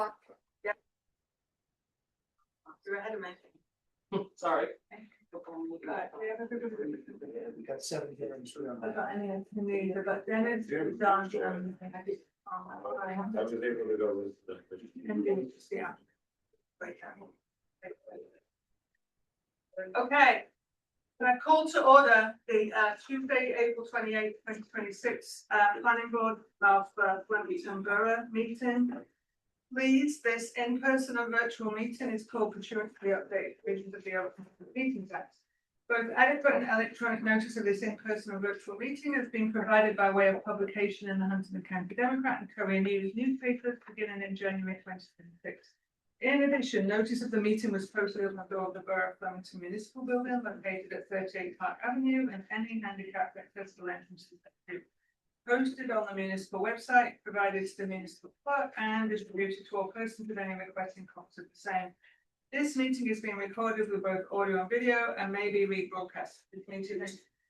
Yeah. You're ahead of me. Sorry. Right, We got 7 hearings. I've got any of the, but Dennis, John, I was able to go with the. yeah. Okay. Can I call to order the Tuesday, April 28th, 2026 planning board of Flemington Borough meeting. Please, this in-person and virtual meeting is called pursuant to the update provisions of the Open Meetings Act. Both adequate and electronic notice of this in-person and virtual meeting has been provided by way of publication in the Huntingdon County Democrat and Courier News newspapers beginning in January 2026. In addition, notice of the meeting was posted on the door of the Borough of Flemington Municipal Building located at 38 Park Avenue and any handicap accessible entrance to the posted on the municipal website, provided to the municipal clerk and distributed to all persons with any requesting copies of the same. This meeting is being recorded with both audio and video and may be rebroadcast. This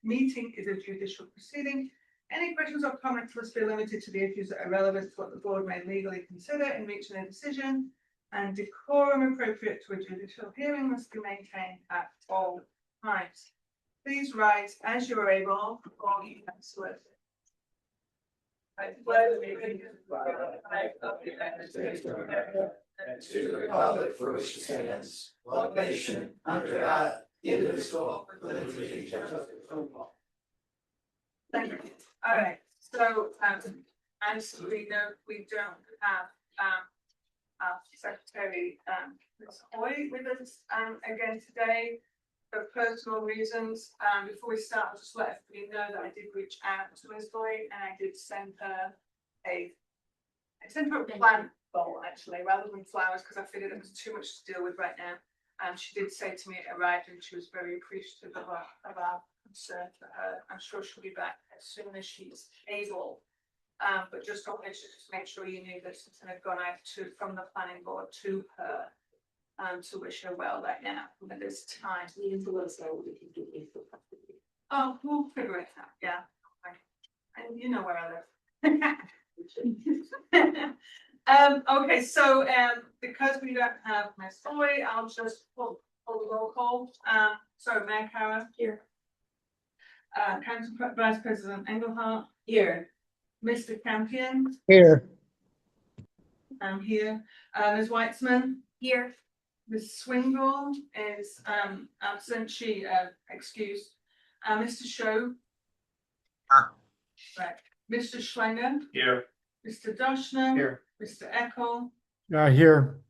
meeting is a judicial proceeding. Any questions or comments must be limited to the issues that are relevant to what the board may legally consider in reaching a decision, and decorum appropriate to a judicial hearing must be maintained at all times. Please rise as you are able or you can salute. And to the republic for which it stands, one nation, under God, indivisible, with liberty and justice for all. Thank you. All right, so as we know, we don't have our Secretary Ms. Hoy with us again today for personal reasons. Before we start, I'll just let everybody know that I did reach out to Ms. Hoy and I did send her a plant bowl actually, rather than flowers, because I figured it was too much to deal with right now. And she did say to me it arrived and she was very appreciative of our concern for her. I'm sure she'll be back as soon as she's able. But just wanted to just make sure you knew that something had gone out from the planning board to her to wish her well right now at this time. Oh, we'll figure it out, yeah. And you know where I live. Okay, so because we don't have Ms. Hoy, I'll just pull the roll call. So Mayor Cara here. Council Vice President Engelhardt here. Mr. Campion Here. I'm here. Ms. Weitzman here. Ms. Swingle is absent. She excused. Mr. Show. Right. Mr. Schlenger. Here. Mr. Doshner. Here. Mr. Eckel. Here.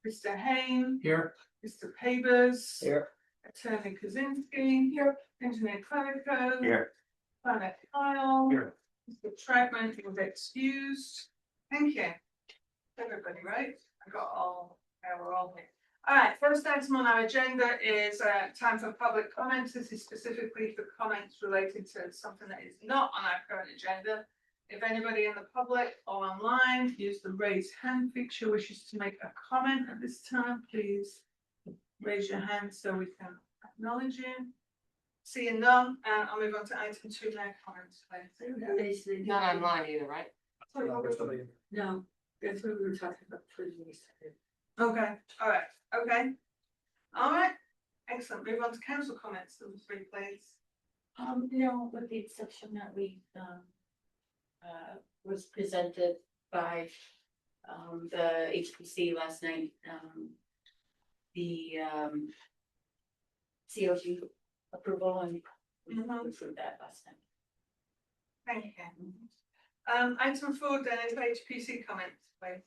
Mr. Hain. Here. Mr. Pabers. Here. Attorney Kaczynski. Here. Engineer Clerico. Here. Planet Kyle. Here. Mr. Troutman was excused. Thank you. Everybody, right? I got all, we're all here. All right, first item on our agenda is time for public comments. This is specifically for comments related to something that is not on our current agenda. If anybody in the public or online use the raise hand feature wishes to make a comment at this time, please raise your hand so we can acknowledge you. Seeing none, I'll move on to item 2 now, comments, please. Not online either, right? No, that's what we were talking about previously. Okay, all right, okay. All right, excellent. Move on to council comments, number 3, please. No, with the exception that we was presented by the HPC last night, the COG approval and approved that last night. Thank you. Item 4, Dennis, HPC comments, please.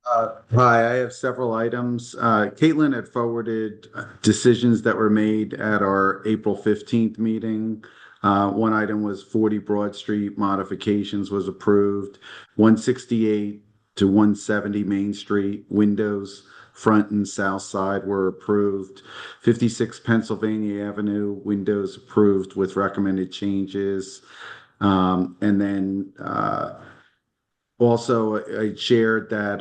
Hi, I have several items. Caitlin had forwarded decisions that were made at our April 15th meeting. One item was 40 Broad Street modifications was approved. 168 to 170 Main Street windows, front and south side were approved. 56 Pennsylvania Avenue windows approved with recommended changes. And then also I shared that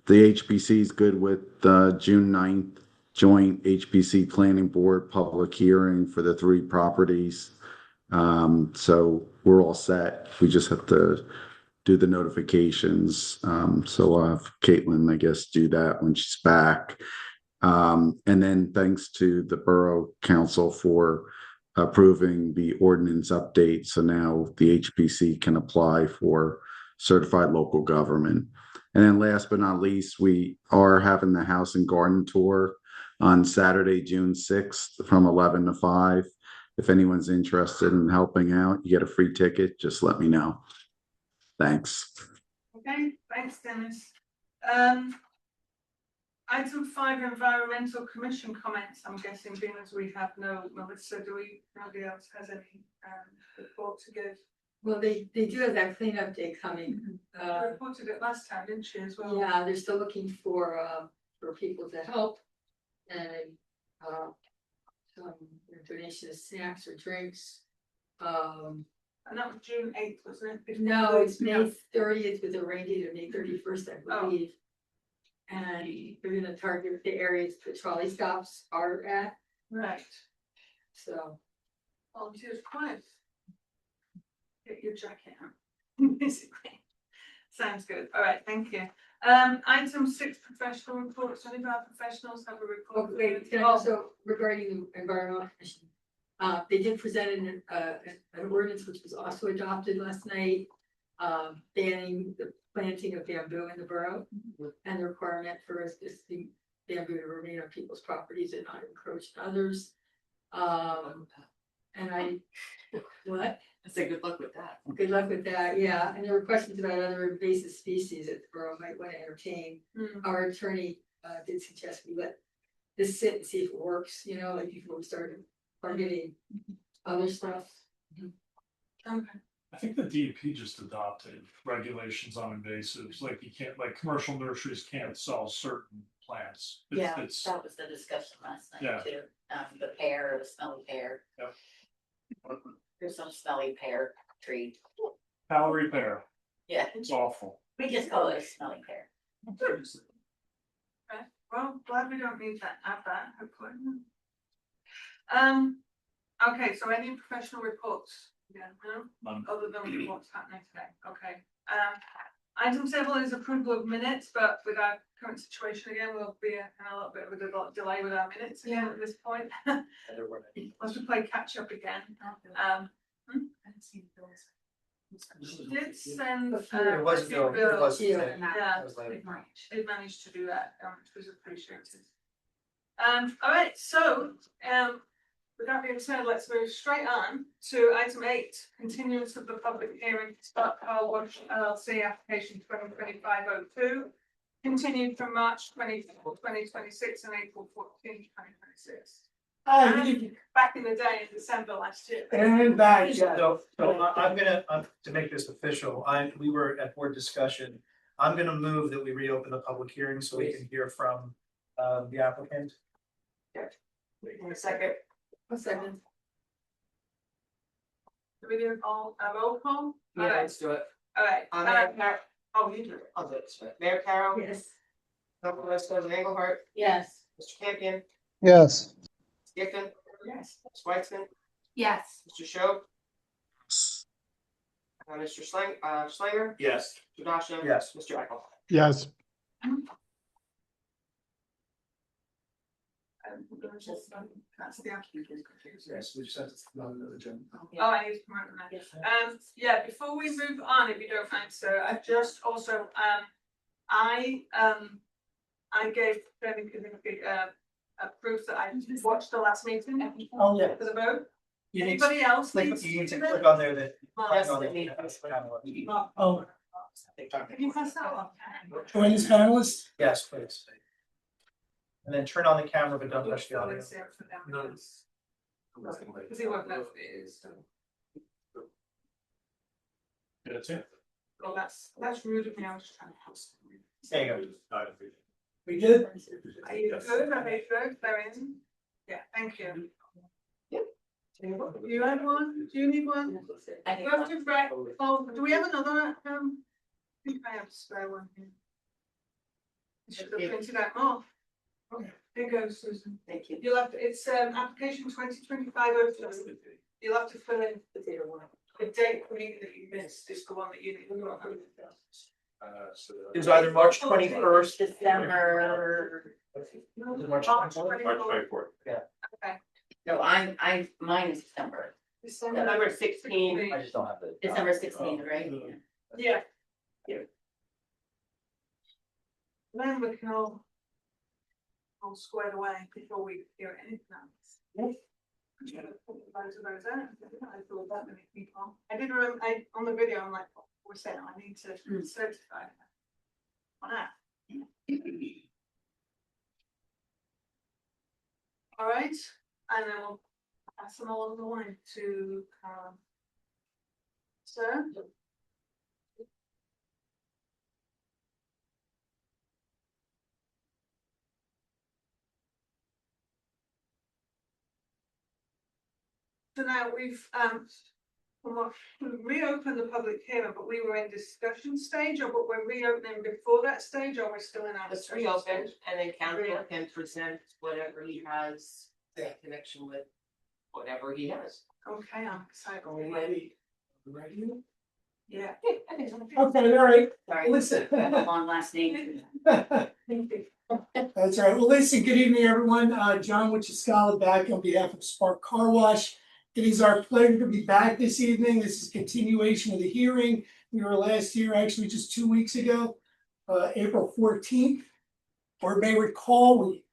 the HPC is good with the June 9th joint HPC Planning Board public hearing for the 3 properties. So we're all set. We just have to do the notifications. So I'll have Caitlin, I guess, do that when she's back. And then thanks to the Borough Council for approving the ordinance update. So now the HPC can apply for certified local government. And then last but not least, we are having the House and Garden Tour on Saturday, June 6th from 11 to 5. If anyone's interested in helping out, you get a free ticket, just let me know. Thanks. Okay, thanks, Dennis. Item 5, environmental commission comments. I'm guessing being as we have no Melissa, nobody else has any report to give? Well, they do have that cleanup day coming. I reported it last time, didn't she, as well? Yeah, they're still looking for people to help. And some donation of snacks or drinks. And that was June 8th, wasn't it? No, it's May 30th with a rain date of May 31st, I Oh. believe. And we're gonna target the areas the trolley stops are at, Right. so. Volunteers quiet. Get your jacket out, basically. Sounds good. All right, thank you. Item 6, professional reports. Any of our professionals have a report? Okay, can I also regarding the environmental commission, they did present an ordinance which was also adopted last night. Banning the planting of bamboo in the borough and the requirement for existing bamboo to remain on people's properties and not encroach on others. And what? I say good luck with that. Good luck with that, yeah, and there were questions about other invasive species that the borough might want to entertain. Our attorney did suggest we let this sit and see if it works, you know, like before we started targeting other stuff. Okay. I think the DEP just adopted regulations on invasives, like you can't, like commercial nurseries can't sell certain plants. Yeah, It's, that was the discussion last Yeah. night too, the pear, the smelly pear. Yep. There's some smelly pear tree, Calorie pear, yeah, it's awful. we just call it a smelly pear. Well, glad we don't need that, add that, hopefully. Okay, so any professional reports? Yeah, no? None. Other than what's happening today, okay. Item 7 is approval of minutes, but with our current situation again, we'll be in a little bit of a delay with our minutes again at this point. Once we play catch up again. She did send. It was a few Bill, it was. bills. It Yeah, was later. did manage to do that, which was appreciated. All right, so, with that being said, let's move straight on to item 8, continuance of the public hearing to start Car Wash LLC application 2025-02, continued from March 24, 2026 and April 14, 2026. Back in the day in December last year. And back, so I'm gonna, to make this official, we were at board discussion. I'm gonna move that we reopen the public hearing so we can hear from the applicant. Second. A second. Do we do all, a roll call? Yeah, All right, let's do it. all right. Mayor Carroll, Oh, you do it. I'll do it. Mayor Carroll, Yes. Councilor President Engelhardt, Yes. Mr. Campion, Yes. Skippon, Yes. Ms. Weitzman, Yes. Mr. Show, Mr. Schlanger, Yes. Mr. Dasha. Yes. Mr. Eckel. Yes. That's the applicant. Yes, we just have to run the agenda. Oh, I need to promote that. Yeah, before we move on, if you don't mind, sir, I just also, I gave Jamie a proof that I watched the last meeting Oh, yeah. for the vote. You need to Anybody else click, needs you need to do click that? on there that. Yes, on they the- need Oh, Can you press that one? Join as panelist? yes, please. And then turn on the camera, but don't touch the audio. No. Because he won't know if it is. That's it. Well, that's rude of me, I was just trying to help. There you go. We did? Are you good? Are they good? They're in? Yeah, thank you. You have one? Do you need one? I You have to write, oh, do we have another, I think I have a spare one here. I should have printed out more. Okay, here goes, Susan. Thank you. You'll have to, it's application 2025-02. You'll have to fill in. the date meeting that you missed is the one that you need to go through. It was either March 21st. December, March 24th. no, mine is December, December 16th. I just don't have the. December 16th, right? Yeah. Then we can all squared away before we hear anything else. Yes. Those of those out, I thought that many people. I did remember, on the video, I'm like, what we're saying, I need to certify that. On that. All right, and then we'll pass them along the line to, Sir. So now we've, we've reopened the public hearing, but we were in discussion stage, or but we're reopening before that stage, or we're still in our Let's discussion reopen stage? and then council can present whatever he has in connection with whatever he has. Okay, I'm excited. Are we ready? Ready? Yeah. I think so. Okay, all right, Sorry, listen. I have a long last name. That's all right. Well, listen, good evening, everyone. John Wichiscala back on behalf of Spark Car Wash. It is our pleasure to be back this evening. This is continuation of the hearing. We were last year, actually just 2 weeks ago, April 14th. Or may recall, we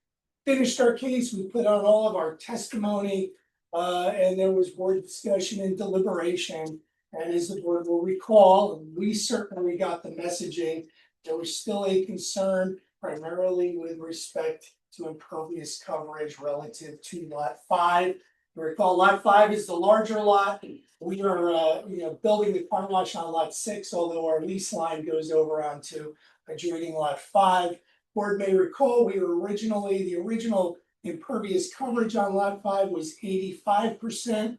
finished our case, we put on all of our testimony, and there was board discussion and deliberation. And as the board will recall, and we certainly got the messaging, there was still a concern primarily with respect to impervious coverage relative to lot 5. You recall lot 5 is the larger lot. We are building the car wash on lot 6, although our lease line goes over onto adjoining lot 5. Board may recall the original impervious coverage on lot 5 was 85%.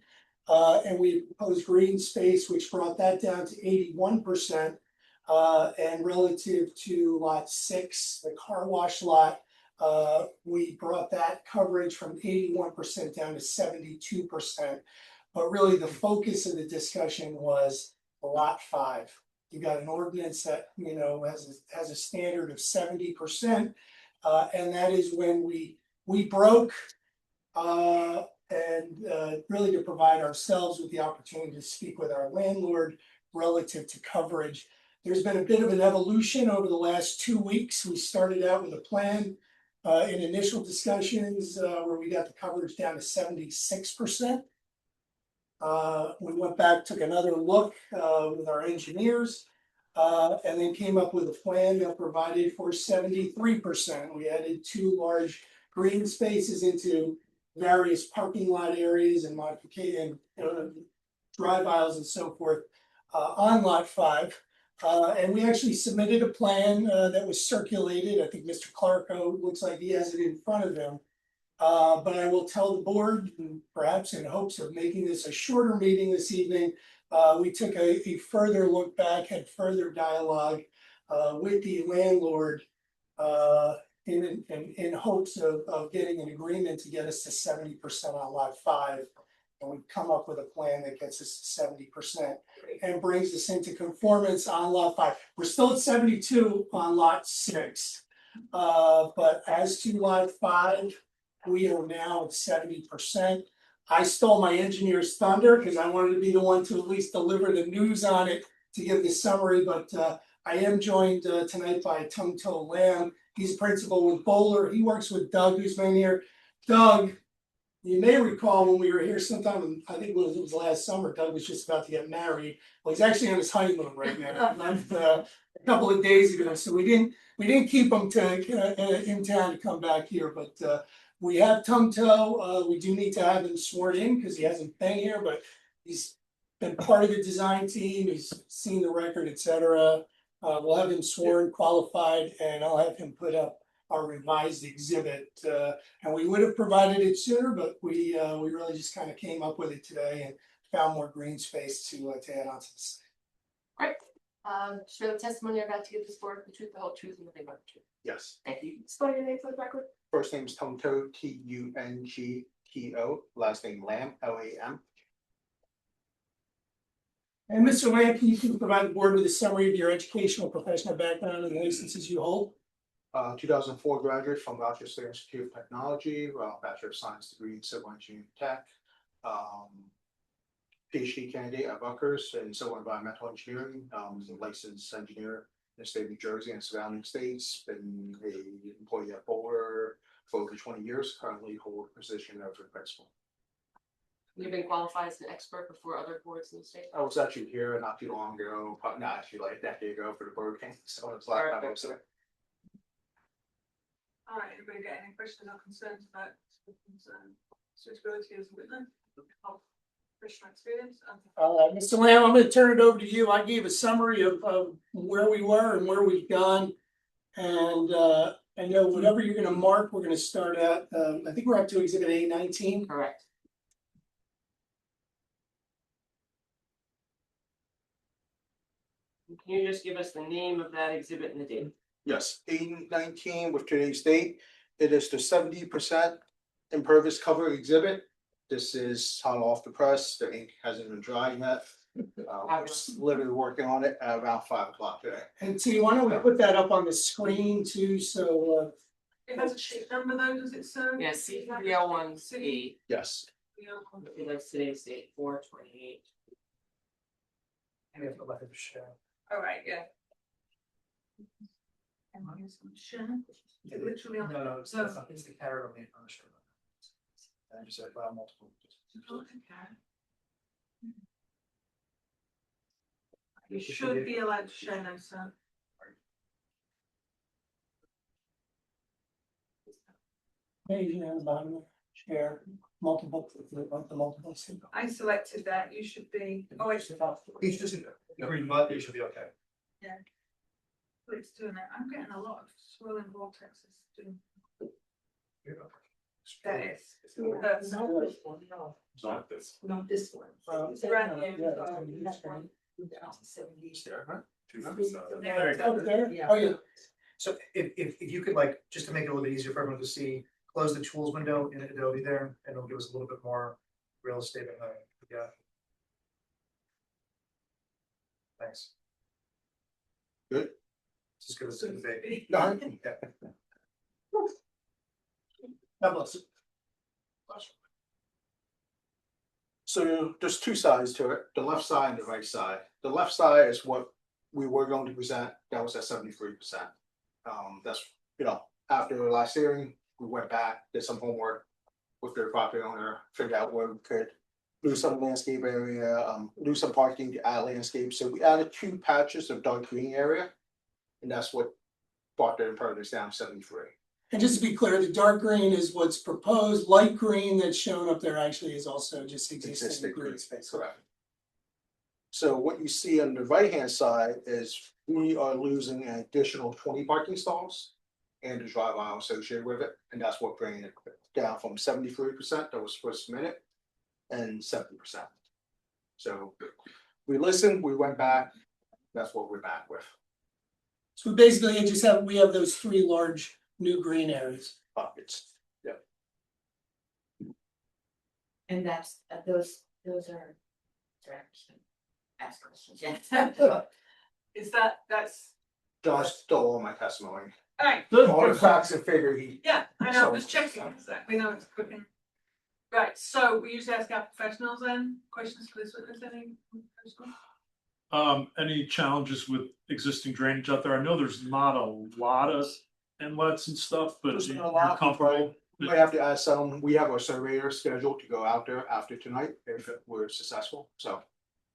And we proposed green space, which brought that down to 81%. And relative to lot 6, the car wash lot, we brought that coverage from 81% down to 72%. But really the focus of the discussion was lot 5. You got an ordinance that, has a standard of 70%. And that is when we broke, really to provide ourselves with the opportunity to speak with our landlord relative to coverage. There's been a bit of an evolution over the last 2 weeks. We started out with a plan in initial discussions where we got the coverage down to 76%. We went back, took another look with our engineers, and then came up with a plan that provided for 73%. We added 2 large green spaces into various parking lot areas and modification, drive aisles and so forth on lot 5. And we actually submitted a plan that was circulated. I think Mr. Clarko looks like he has it in front of him. But I will tell the board, perhaps in hopes of making this a shorter meeting this evening, we took a further look back, had further dialogue with the landlord in hopes of getting an agreement to get us to 70% on lot 5. And we've come up with a plan that gets us to 70% and brings us into conformance on lot 5. We're still at 72 on lot 6. But as to lot 5, we are now at 70%. I stole my engineer's thunder because I wanted to be the one to at least deliver the news on it to give the summary, but I am joined tonight by Tung To Lam. He's principal with Bowler. He works with Doug, who's been here. Doug, you may recall when we were here sometime, I think it was last summer, Doug was just about to get married. Well, he's actually on his honeymoon right now. Left a couple of days ago, so we didn't keep him in town to come back here, but we have Tung To. We do need to have him sworn in because he hasn't been here, but he's been part of the design team. He's seen the record, etc. We'll have him sworn, qualified, and I'll have him put up our revised exhibit. And we would have provided it sooner, but we really just kind of came up with it today and found more green space to add on to this. Show the testimony you're about to give this board the truth, the whole truth, and nothing but the truth. Yes. Thank you. Spell your name for the record. First name's Tung To, Tungto. Last name Lam, Lam. And Mr. Lamb, can you please provide the board with a summary of your educational professional background and licenses you hold? 2004 graduate from Rochester Institute of Technology, Bachelor of Science degree in Civil Engineering Tech. PhD candidate at Rutgers in Civil Environmental Engineering, a licensed engineer in the state of New Jersey and surrounding states. Been a employee at Boulder for over 20 years, currently hold a position of a principal. You've been qualified as an expert before other boards in the state? I was actually here not too long ago, probably not actually like a decade ago for the Bird King, so it was last time I was there. All right, anybody got any questions or concerns about suitability as a witness? Of professional experience? Mr. Lamb, I'm gonna turn it over to you. I gave a summary of where we were and where we've gone. And I know whatever you're gonna mark, we're gonna start at, I think we're up to exhibit A19. Correct. Can you just give us the name of that exhibit and the date? Yes, A19 with today's date. It is the 70% impervious cover exhibit. This is hot off the press. The ink hasn't been dry yet. We're literally working on it at around 5 o'clock today. And T, why don't we put that up on the screen too, so It has a sheet number though, does it, sir? Yeah, C 301C. Yes. That's today's date, 4/28. And we have to let him share. All right, yeah. And here's some share. Literally on. No, it's not, it's the carrot on the shirt. And I just said, well, multiple. You should be allowed to share now, sir. page and the bottom, share, multiple, the multiple. I selected that, you should be, oh, it's, He's just, the green button, you should be okay. it's doing it, I'm getting a lot of swirling vortexes doing. That is. That's- Not this. Not this one. It's brand new. Oh, yeah. So if you could like, just to make it a little bit easier for everyone to see, close the tools window in Adobe there, and it'll give us a little bit more real estate in the, yeah. Thanks. Good. Just give us a big. Done. God bless. So there's two sides to it, the left side and the right side. The left side is what we were going to present, that was at 73%. That's, after the last hearing, we went back, did some homework with their property owner, figured out where we could do some landscape area, do some parking to add landscape. So we added 2 patches of dark green area. And that's what brought the impervious down to 73. And just to be clear, the dark green is what's proposed, light green that's shown up there actually is also just existing green space. Correct. So what you see on the right-hand side is we are losing an additional 20 parking stalls and the drive aisle associated with it, and that's what bringing it down from 73% that was first submitted and 70%. So we listened, we went back, that's what we're back with. So basically, we have those 3 large new green areas. Buckets. And that's, those are. Ask questions, yes. Is that's, Josh stole all my testimony. alright, All the facts and figure he. yeah, I know, I was checking, we know it's cooking. Right, so we usually ask our professionals then, questions for this witness, any? Any challenges with existing drainage out there? I know there's not a lot of inlets and stuff, but There's you're not a lot, comfortable. We might have to ask some, we have a surveyor scheduled to go out there after tonight if we're successful, so.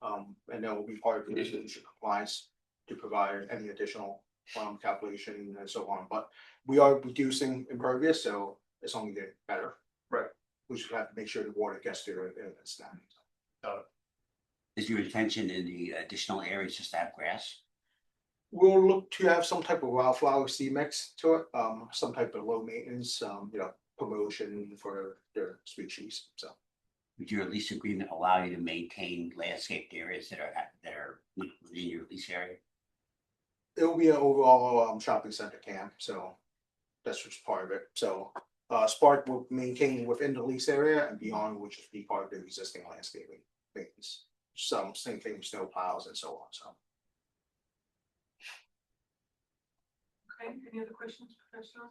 And that will be part of the institution compliance to provide any additional calculation and so on, but we are reducing impervious, so it's only getting better. Right. We just have to make sure the water gets there and it's not. Is your intention in the additional areas just to have grass? We'll look to have some type of wildflower seed mix to it, some type of low maintenance, promotion for their species, so. Would your lease agreement allow you to maintain landscaped areas that are within your lease area? It will be an overall shopping center camp, so that's just part of it, so. Spark will maintain within the lease area and beyond, which is be part of the existing landscaping maintenance. some same thing, snow piles and so on, so. Okay, any other questions, Professional?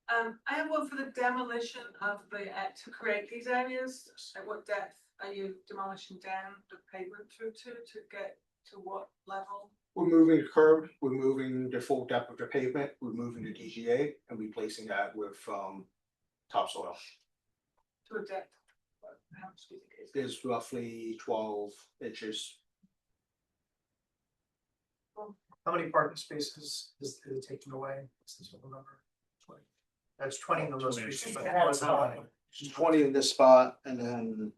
I have one for the demolition of the, to create these areas. At what depth are you demolishing down the pavement through to get to what level? We're moving the curb, we're moving the full depth of the pavement, we're moving the DGA and replacing that with topsoil. To a depth? How much do you think it is? It's roughly 12 inches. How many parking spaces is it taking away? What's this total number? 20. That's 20 in the most 20. recent. But that was high. 20 in this spot and then.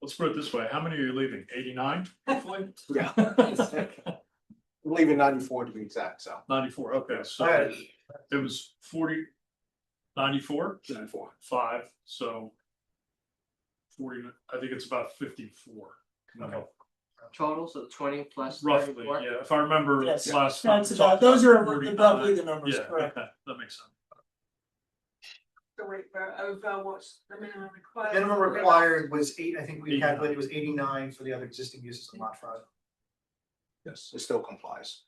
Let's put it this way, how many are you leaving? 89, hopefully? Yeah. Leaving 94 to be exact, so 94, okay, so Alright. it was 40, 94, 94. 5, so 40, I think it's about 54. Okay. Total, so 20 plus Roughly, 34? yeah, if I remember Yes, last time. That's we about, talked those are 45, roughly the numbers, Yeah, correct? okay, that makes sense. So wait, we're over what's the minimum required? Minimum required was 8, I think we calculated it was 89 for the other existing uses on lot 5. Yes, it still complies.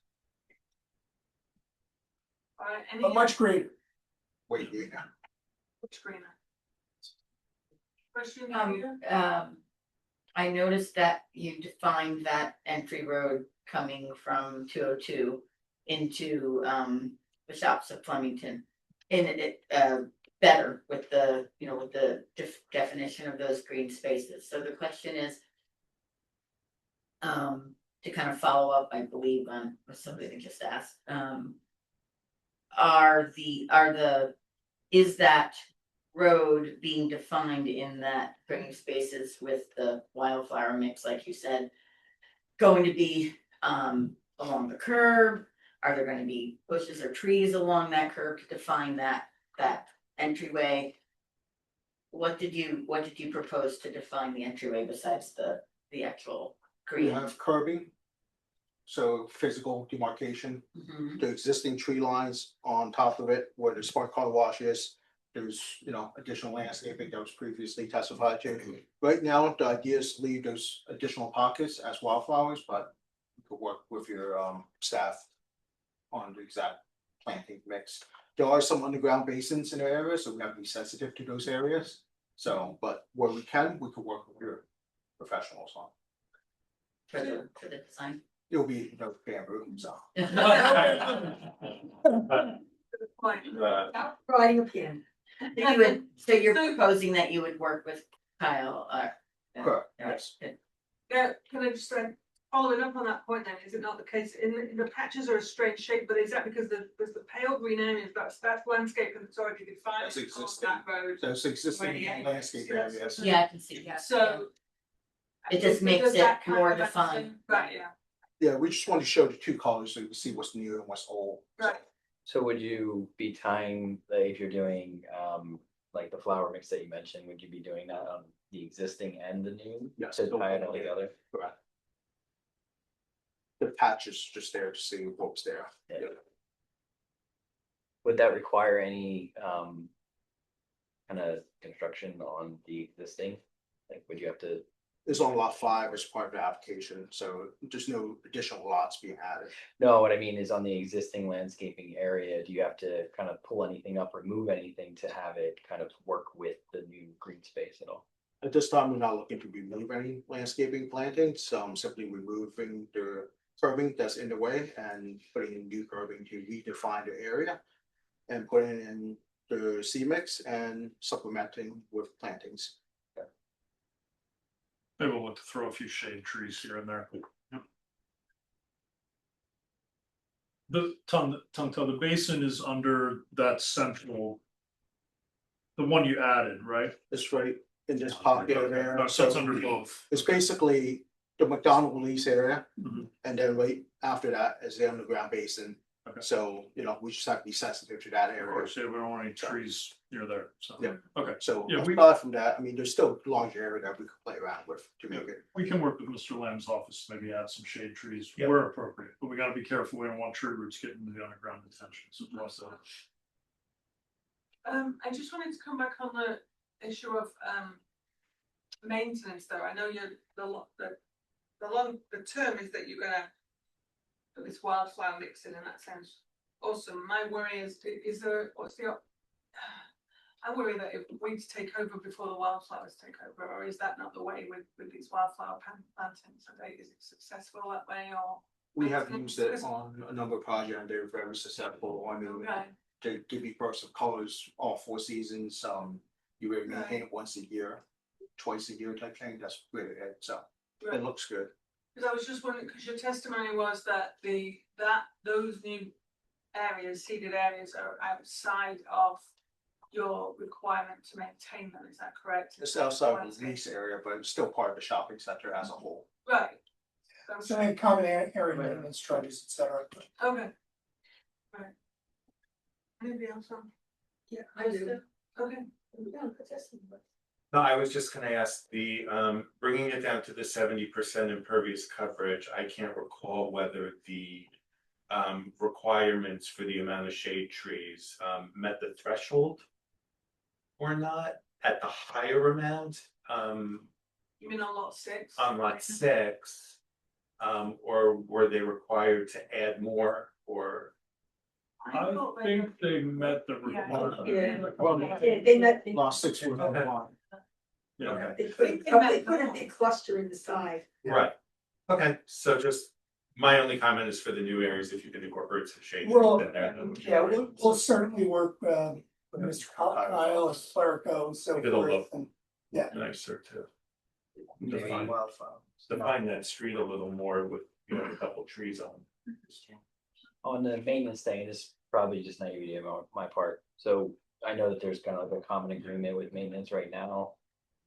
Alright, any? But much greater. Wait, yeah. Much greener. Question Um, here? I noticed that you defined that entry road coming from 202 into the shops of Flemington. In it better with the, you know, with the definition of those green spaces. So the question is, to kind of follow up, I believe, on what somebody that just asked, is that road being defined in that green spaces with the wildflower mix, like you said, going to be along the curb? Are there gonna be bushes or trees along that curb to define that entryway? What did you propose to define the entryway besides the actual We green? have curbing. So physical demarcation, Mhm. the existing tree lines on top of it where the Spark Car Wash is. There's, additional landscaping that was previously testified to. Right now, the idea is to leave those additional pockets as wildflowers, but you could work with your staff on the exact planting mix. There are some underground basins in the area, so we have to be sensitive to those areas. So, but where we can, we could work with your professionals on. For the design? It'll be bamboo, so. Good point. Riding a pin. So you're proposing that you would work with Kyle, Correct, alright, yes. good. Yeah, can I just following up on that point then, is it not the case, in the patches are a strange shape, but is that because there's the pale green areas, that's landscape that's already defined That's on existing. that road? Those existing Right, yeah. landscape areas. Yeah, I can see that. So. It just makes does it that kind more of defined. understand? Right, yeah, Yeah, we just want to show the two colors so you can see what's new and what's old. right. So would you be tying, if you're doing, like the flower mix that you mentioned, would you be doing that on the existing and the new? Yes. To tie it all together? Correct. The patch is just there to see what's there. Yeah. Would that require any, kind of construction on the existing? Like, would you have to? It's on lot 5 as part of the application, so there's no additional lots being added. No, what I mean is on the existing landscaping area, do you have to kind of pull anything up or move anything to have it kind of work with the new green space at all? At this time, we're not looking to remove any landscaping plantings, simply removing the curbing that's in the way and putting in new curbing to redefine the area. And putting in the C-mix and supplementing with plantings. Maybe we'll look to throw a few shade trees here and there. Yep. The the basin is under that central. The one you added, right? It's right in this pocket there. No, so it's under both. It's basically the McDonald release area, Mhm. and then right after that is the underground basin. Okay. So, we just have to be sensitive to that Of area. course, yeah, we don't want any trees near there, so. Yeah. Okay, So Yeah, we- aside from that, there's still large area that we could play around with to make it. we can work with Mr. Lamb's office, maybe add some shade trees Yeah. where appropriate, but we gotta be careful, we don't want tree roots getting into the underground detention, so. I just wanted to come back on the issue of maintenance though. I know you're the term is that you're gonna put this wildflower mix in, and that sounds awesome. My worry is I worry that if weeds take over before the wildflowers take over, or is that not the way with these wildflower plantings? Is it successful that way, or? We have used it on a number of projects and they're very successful. I mean, Okay, to give you bursts of colors all 4 seasons, you really maintain it once a year, twice a year type thing. That's really it. So right. it looks good. Because I was just wondering, because your testimony was that those new areas, seeded areas, are outside of your requirement to maintain them. Is that correct? It's outside of the lease area, but it's still part of the shopping center as a whole. Right. So they have common area maintenance charges, et cetera. Okay. Right. Anybody else on? Yeah, I do. Okay. No, I was just gonna ask bringing it down to the 70% impervious coverage, I can't recall whether the requirements for the amount of shade trees met the threshold or not at the higher amount, You mean on lot 6? on lot 6, or were they required to add more, or? I thought they think they met the Yeah. requirement. Yeah. Well, They met, Last 6 was on the line. Yeah, Okay. they put a big cluster in the side. Right, okay, so just, my only comment is for the new areas, if you can incorporate some shade. Well, in there, that would be Yeah, great. we'll certainly work with Mr. Kyle and Clerico and so It'll forth. look- And Nicer to Maybe define, wildflower. define that street a little more with, a couple trees on. On the maintenance thing, this is probably just naivety on my part. So I know that there's kind of like a common agreement with maintenance right now.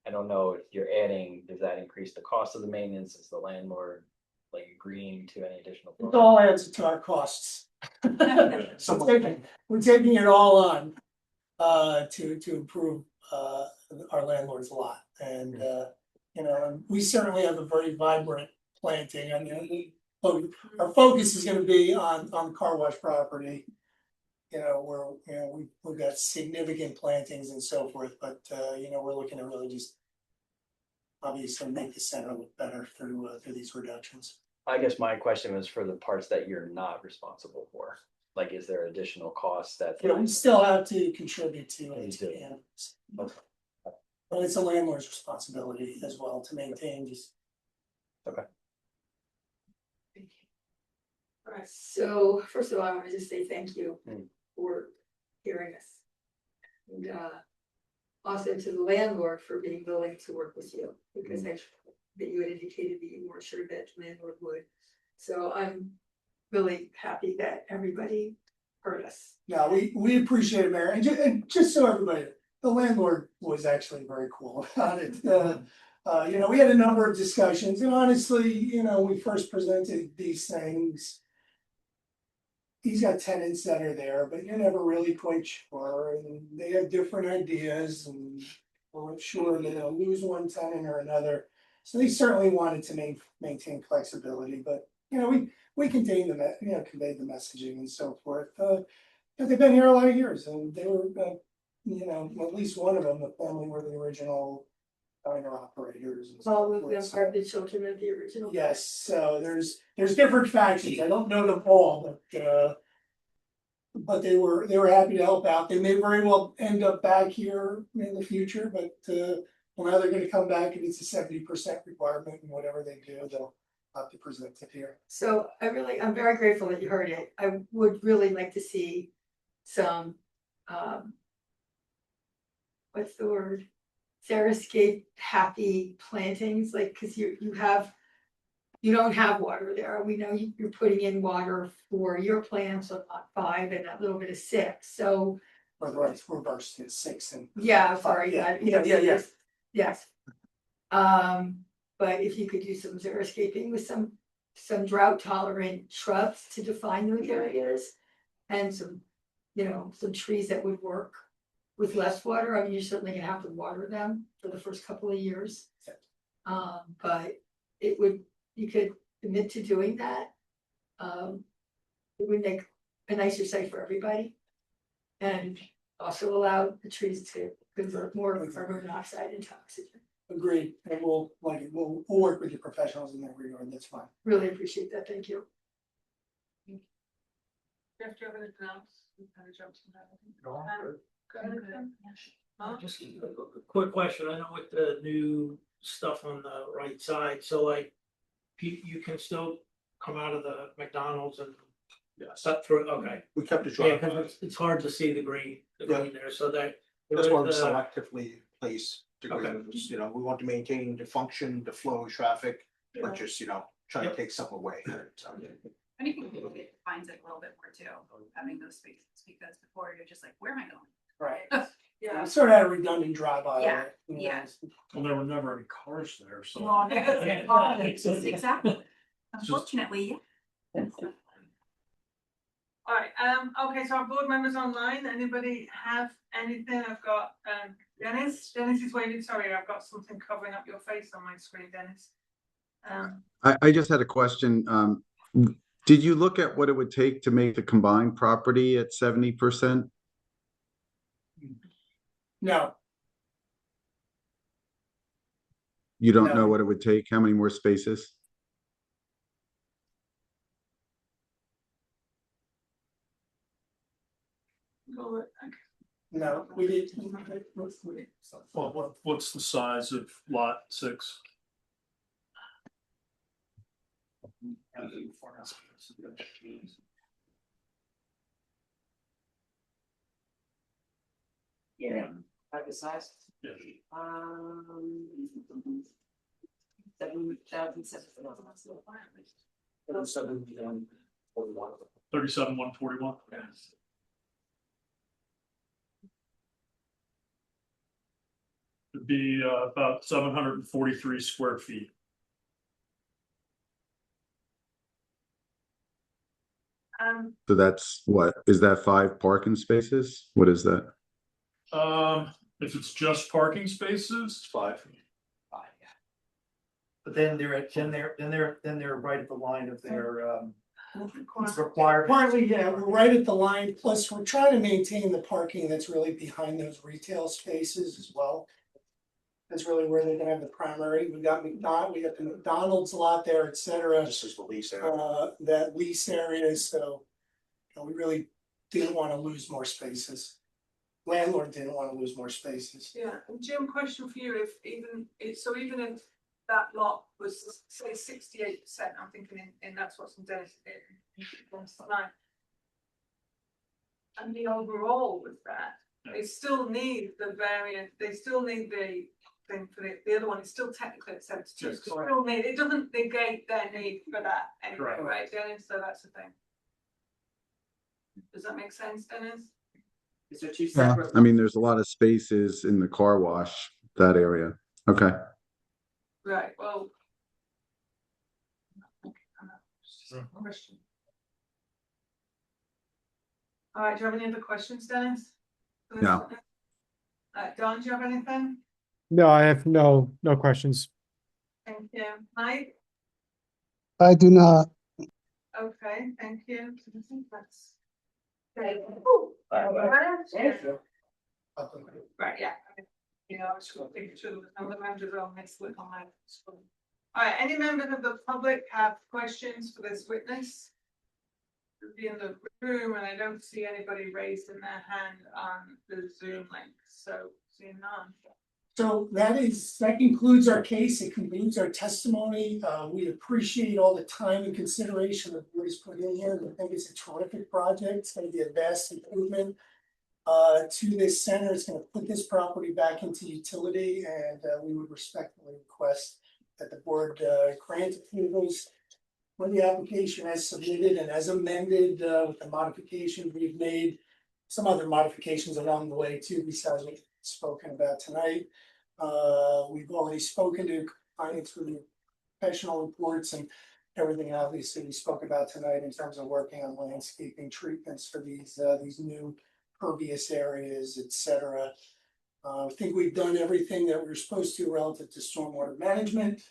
I don't know if you're adding, does that increase the cost of the maintenance? Is the landlord like agreeing to any additional? it all adds to our costs. So we're taking it all on to improve our landlord's lot. And and we certainly have a very vibrant planting. I mean, our focus is gonna be on the car wash property. Where, we've got significant plantings and so forth, but we're looking to really just obviously make the center look better through these reductions. I guess my question was for the parts that you're not responsible for. Like, is there additional costs that? We still have to contribute to You it. do. Yeah. Okay. But it's a landlord's responsibility as well to maintain just. Alright, so first of all, I want to just say thank you Mm. for hearing us. And also to the landlord for being willing to work with you, because that you had indicated that you weren't sure that landlord would. So I'm really happy that everybody heard us. Yeah, we appreciate it, Mayor, and just so everybody, the landlord was actually very cool about it. We had a number of discussions, and honestly, we first presented these things. He's got tenants that are there, but you're never really quite sure, and they have different ideas, and we're sure that they'll lose one tenant or another. So they certainly wanted to maintain flexibility, but we contained conveyed the messaging and so forth. They've been here a lot of years, and they were, at least one of them, the family were the original owner operators. And so All of forth. them are the children of the original. Yes, so there's different factions. I don't know them all, but they were happy to help out. They may very well end up back here in the future, but well, now they're gonna come back, and it's a 70% requirement, and whatever they do, they'll have to present it here. So I'm very grateful that you heard it. I would really like to see some, what's the word? Xeriscape happy plantings, like, cause you don't have water there. We know you're putting in water for your plants on lot 5 and a little bit of 6, so. Or the right reverse to 6 and. Yeah, sorry, Yeah, yeah. Yes. But if you could do some xeriscaping with some drought tolerant shrubs to define those areas. and some, some trees that would work with less water. I mean, you're certainly gonna have to water them for the first couple of years. But you could commit to doing that. It would make a nicer site for everybody. And also allow the trees to convert more of carbon monoxide into oxygen. Agreed, and we'll work with your professionals in that regard, that's fine. Really appreciate that, thank you. Jeff, do you have anything else? We kind of jumped in there, I think. No, I'm good. Go ahead. Mark? Just a quick question, I know with the new stuff on the right side, so like. You can still come out of the McDonald's and step through, okay. We kept the Yeah, driveway. cause it's hard to see the green there, so that. That's why we the- selectively place the greens, you know, we want to maintain the function, the flow of traffic, but just, you know, try to Yep. take some away. So, I think it defines it a little bit more too, having those spaces, because before you're just like, where am I going? Right. Yeah. We sort of had a redundant drive aisle. Yeah, you know. yeah. Well, there were never any cars there, so. Well, Yeah. exactly. Unfortunately, yeah. Alright, okay, so our board members online, anybody have anything? I've got, Dennis is waving, sorry, I've got something covering up your face on my screen, Dennis. I just had a question. Did you look at what it would take to make the combined property at 70%? No, You don't No. know what it would take? How many more spaces? no, we did. Well, what's the size of lot 6? Yeah, like the size. Yeah. 7,700. 37,141. It'd be about 743 square feet. So that's what? Is that 5 parking spaces? What is that? If it's just parking spaces, it's 5. But then they're right at the line of their, required. Partly, yeah, we're right at the line, plus we're trying to maintain the parking that's really behind those retail spaces as well. That's really where they're gonna have the primary, we got the McDonald's lot there, et cetera. This is the lease area. That lease area, so. You know, we really didn't wanna lose more spaces. Landlord didn't wanna lose more spaces. Yeah, and Jim, question for you, even if that lot was, say, 68%, I'm thinking and that's what's in Dennis. And the overall with that, they still need the variant, they still need the thing for the other one, it's still technically at 72, Yes, so still need, it doesn't negate their need for that anyway, Correct. right, Dennis, so that's the thing. Does that make sense, Dennis? Is there two Yeah, separate? I mean, there's a lot of spaces in the car wash, that area. Okay. Right, well. Question. All right, do you have any other questions, Dennis? No. Don, do you have anything? No, I have no questions. Thank you. Mike? I do not. Okay, thank you. I think that's. Right, yeah. You know, I was making sure there was no members on this list on my screen. All right, any members of the public have questions for this witness? Be in the room and I don't see anybody raised in their hand on the Zoom link, so seeing none. So that concludes our case, it concludes our testimony, we appreciate all the time and consideration that the board has put in here, I think it's a terrific project, it's gonna be a vast improvement. To this center, it's gonna put this property back into utility, and we would respectfully request that the board grant approvals for the application as submitted and as amended with the modifications we've made. Some other modifications along the way too, besides what we've spoken about tonight. We've already spoken to clients for the professional reports and everything obviously we spoke about tonight in terms of working on landscaping treatments for these new pervious areas, et cetera. I think we've done everything that we're supposed to relative to stormwater management,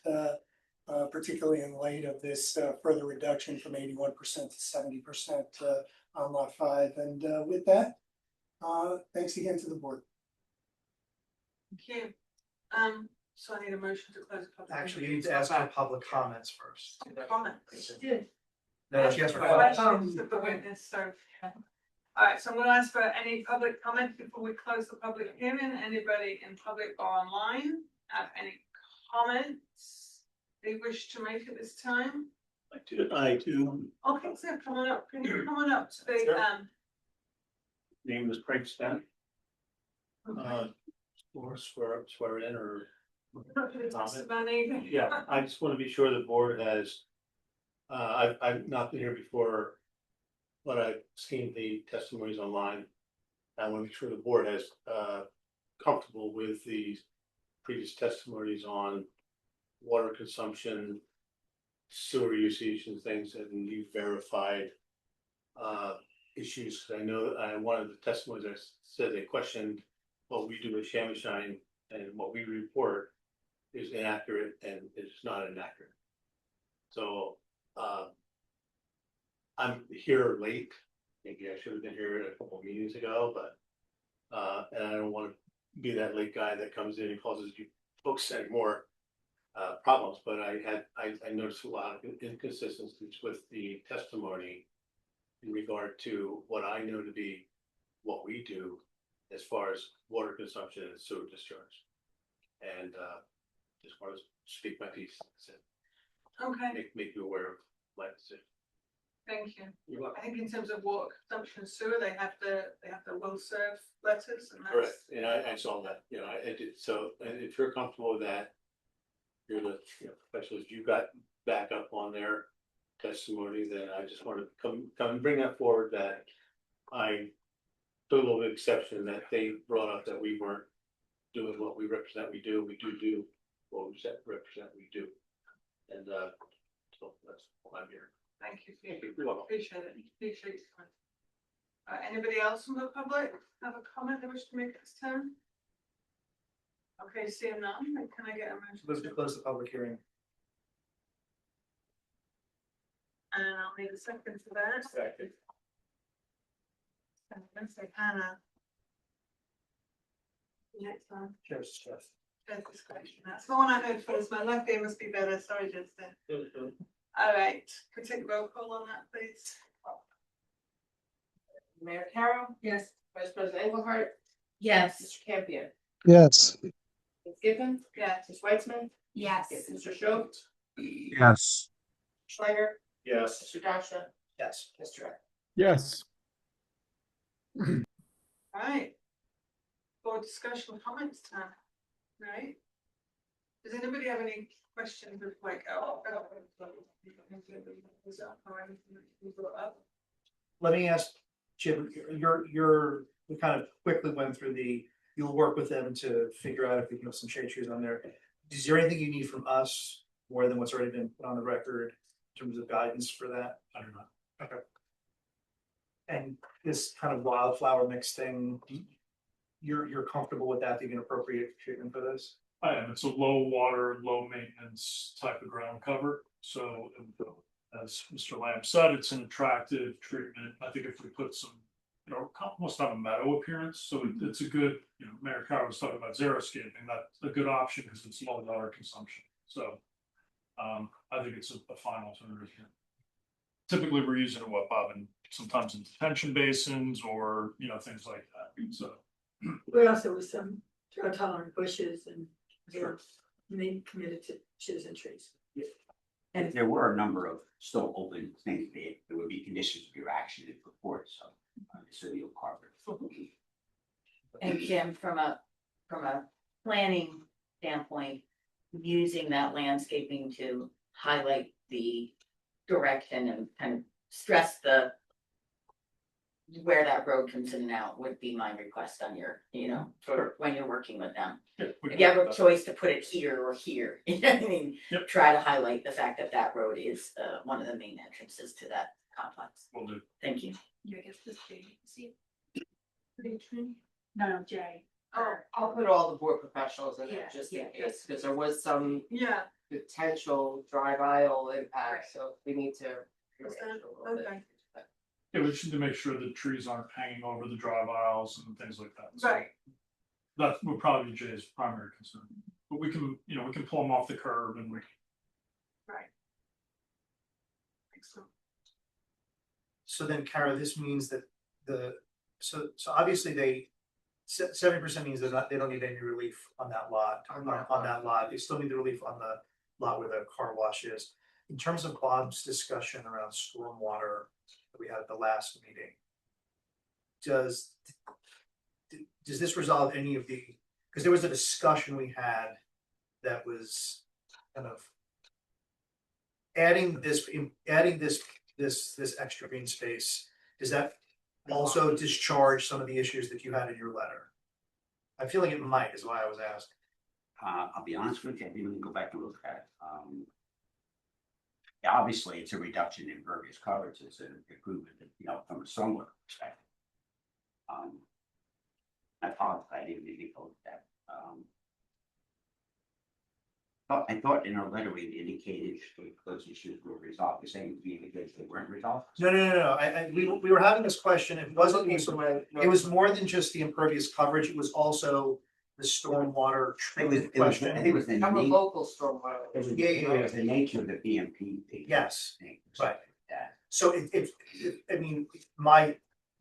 particularly in light of this further reduction from 81% to 70% on lot 5. And with that, thanks again to the board. Thank you. So I need a motion to close the public. Actually, you need to ask for public comments first. Comments. No, she asked for Questions of the witness, so. Alright, so I'm gonna ask for any public comment before we close the public hearing. Anybody in public or online have any comments they wish to make at this time? I do. Okay, so come on up, can you come on up to the, Sure. Name is Craig Stent. Or swear in or. not for the testimony. Yeah, I just want to be sure the board has, I've not been here before, but I've seen the testimonies online. I want to make sure the board has, comfortable with the previous testimonies on water consumption, sewer usage and things, and you verified, issues. 'Cause I know that one of the testimonies I said they questioned what we do at Shamishine and what we report is inaccurate and it's not inaccurate. So, I'm here late. Maybe I should have been here a couple of meetings ago, but, and I don't want to be that late guy that comes in and causes you folks any more problems, but I noticed a lot of inconsistencies with the testimony in regard to what I know to be what we do as far as water consumption and sewer discharge. And just want to speak my piece. Okay, Make you aware of my decision. thank you. You're welcome. I think in terms of water consumption and sewer, they have the will serve letters and that's. Correct, and I saw that, I did, so, and if you're comfortable with that. You're the, professionals, you got back up on their testimony, then I just want to come and bring that forward that. I took a little bit of exception that they brought up that we weren't doing what we represent, we do what we represent, we do. And so that's why I'm here. Thank you. You're welcome. Appreciate it. Appreciate it. Anybody else from the public have a comment they wish to make at this time? Okay, seeing none, then can I get a motion? Let's close the public hearing. And I'll need a second for that. Second. Let's say Anna. Next one. Chair's discretion. Chair's discretion. That's the one I heard first. My left ear must be better. Sorry, Justin. All right, can we take a roll call on that, please? Mayor Carroll, Yes. Vice President Engelhardt, Yes. Mr. Campion, Yes. Ms. Gibbon, Yes. Ms. Weitzman, Yes. Mr. Schultz, Yes. Schleicher, Yes. Mr. Joshua, Yes. Mr. Ray. Yes. All right. Board discussion comments time, right? Does anybody have any questions of like, Let me ask, Jim, we kind of quickly went through you'll work with them to figure out if we can have some shade trees on there. Is there anything you need from us more than what's already been put on the record in terms of guidance for that? I don't know. Okay. And this kind of wildflower mix thing, you're comfortable with that being an appropriate treatment for this? I am, it's a low water, low maintenance type of ground cover, so as Mr. Lamb said, it's an attractive treatment. I think if we put some, almost have a meadow appearance, so it's a good, Mayor Carroll was talking about xeriscaping, that's a good option because it's low water consumption, so. I think it's a fine alternative here. Typically, we're using it, Bob, and sometimes in detention basins or, things like that, so. We also with some drought tolerant bushes and they're committed to citizen trees. And there were a number of still open things there would be conditions of your action if report, so you'll cover it. And Jim, from a planning standpoint, using that landscaping to highlight the direction and kind of stress the where that road comes in and out would be my request on your, you know, for when you're working with them. Yeah, we If can you have do a that. choice to put it here or here, you know what I mean? Yep. Try to highlight the fact that that road is one of the main entrances to that complex. We'll do. Thank you. You guess this Jay, see? No, Jay. Oh, I'll put all the board professionals in Yeah, it just in yeah. case, because there was some Yeah, potential drive aisle impact, so we need to. okay, Yeah, we just need to make sure the trees aren't hanging over the drive aisles and things like that. So right, that would probably be Jay's primary concern, but we can, you know, we can pull them off the curb and we. right. Excellent. So then, Kara, this means that so obviously 70% means they don't need any relief on that lot, on that lot. They still need the relief on the lot where the car wash is. In terms of Bob's discussion around stormwater that we had at the last meeting, does this resolve any of the, because there was a discussion we had that was kind of adding this extra green space, does that also discharge some of the issues that you had in your letter? I'm feeling it might, is why I was asking. I'll be honest with you, I didn't even go back and look at it. Yeah, obviously, it's a reduction in impervious coverage, it's an improvement, you know, from a stormwater perspective. I apologize, I didn't even go with that. I thought in our letter we indicated those issues were resolved, the same as we indicated they weren't resolved. No. We were having this question, it wasn't, it was more than just the impervious coverage, it was also the stormwater treatment I think question. it was the I'm a nature, local stormwater. it was the nature of the BMP thing. Yes, right. That. So I mean, my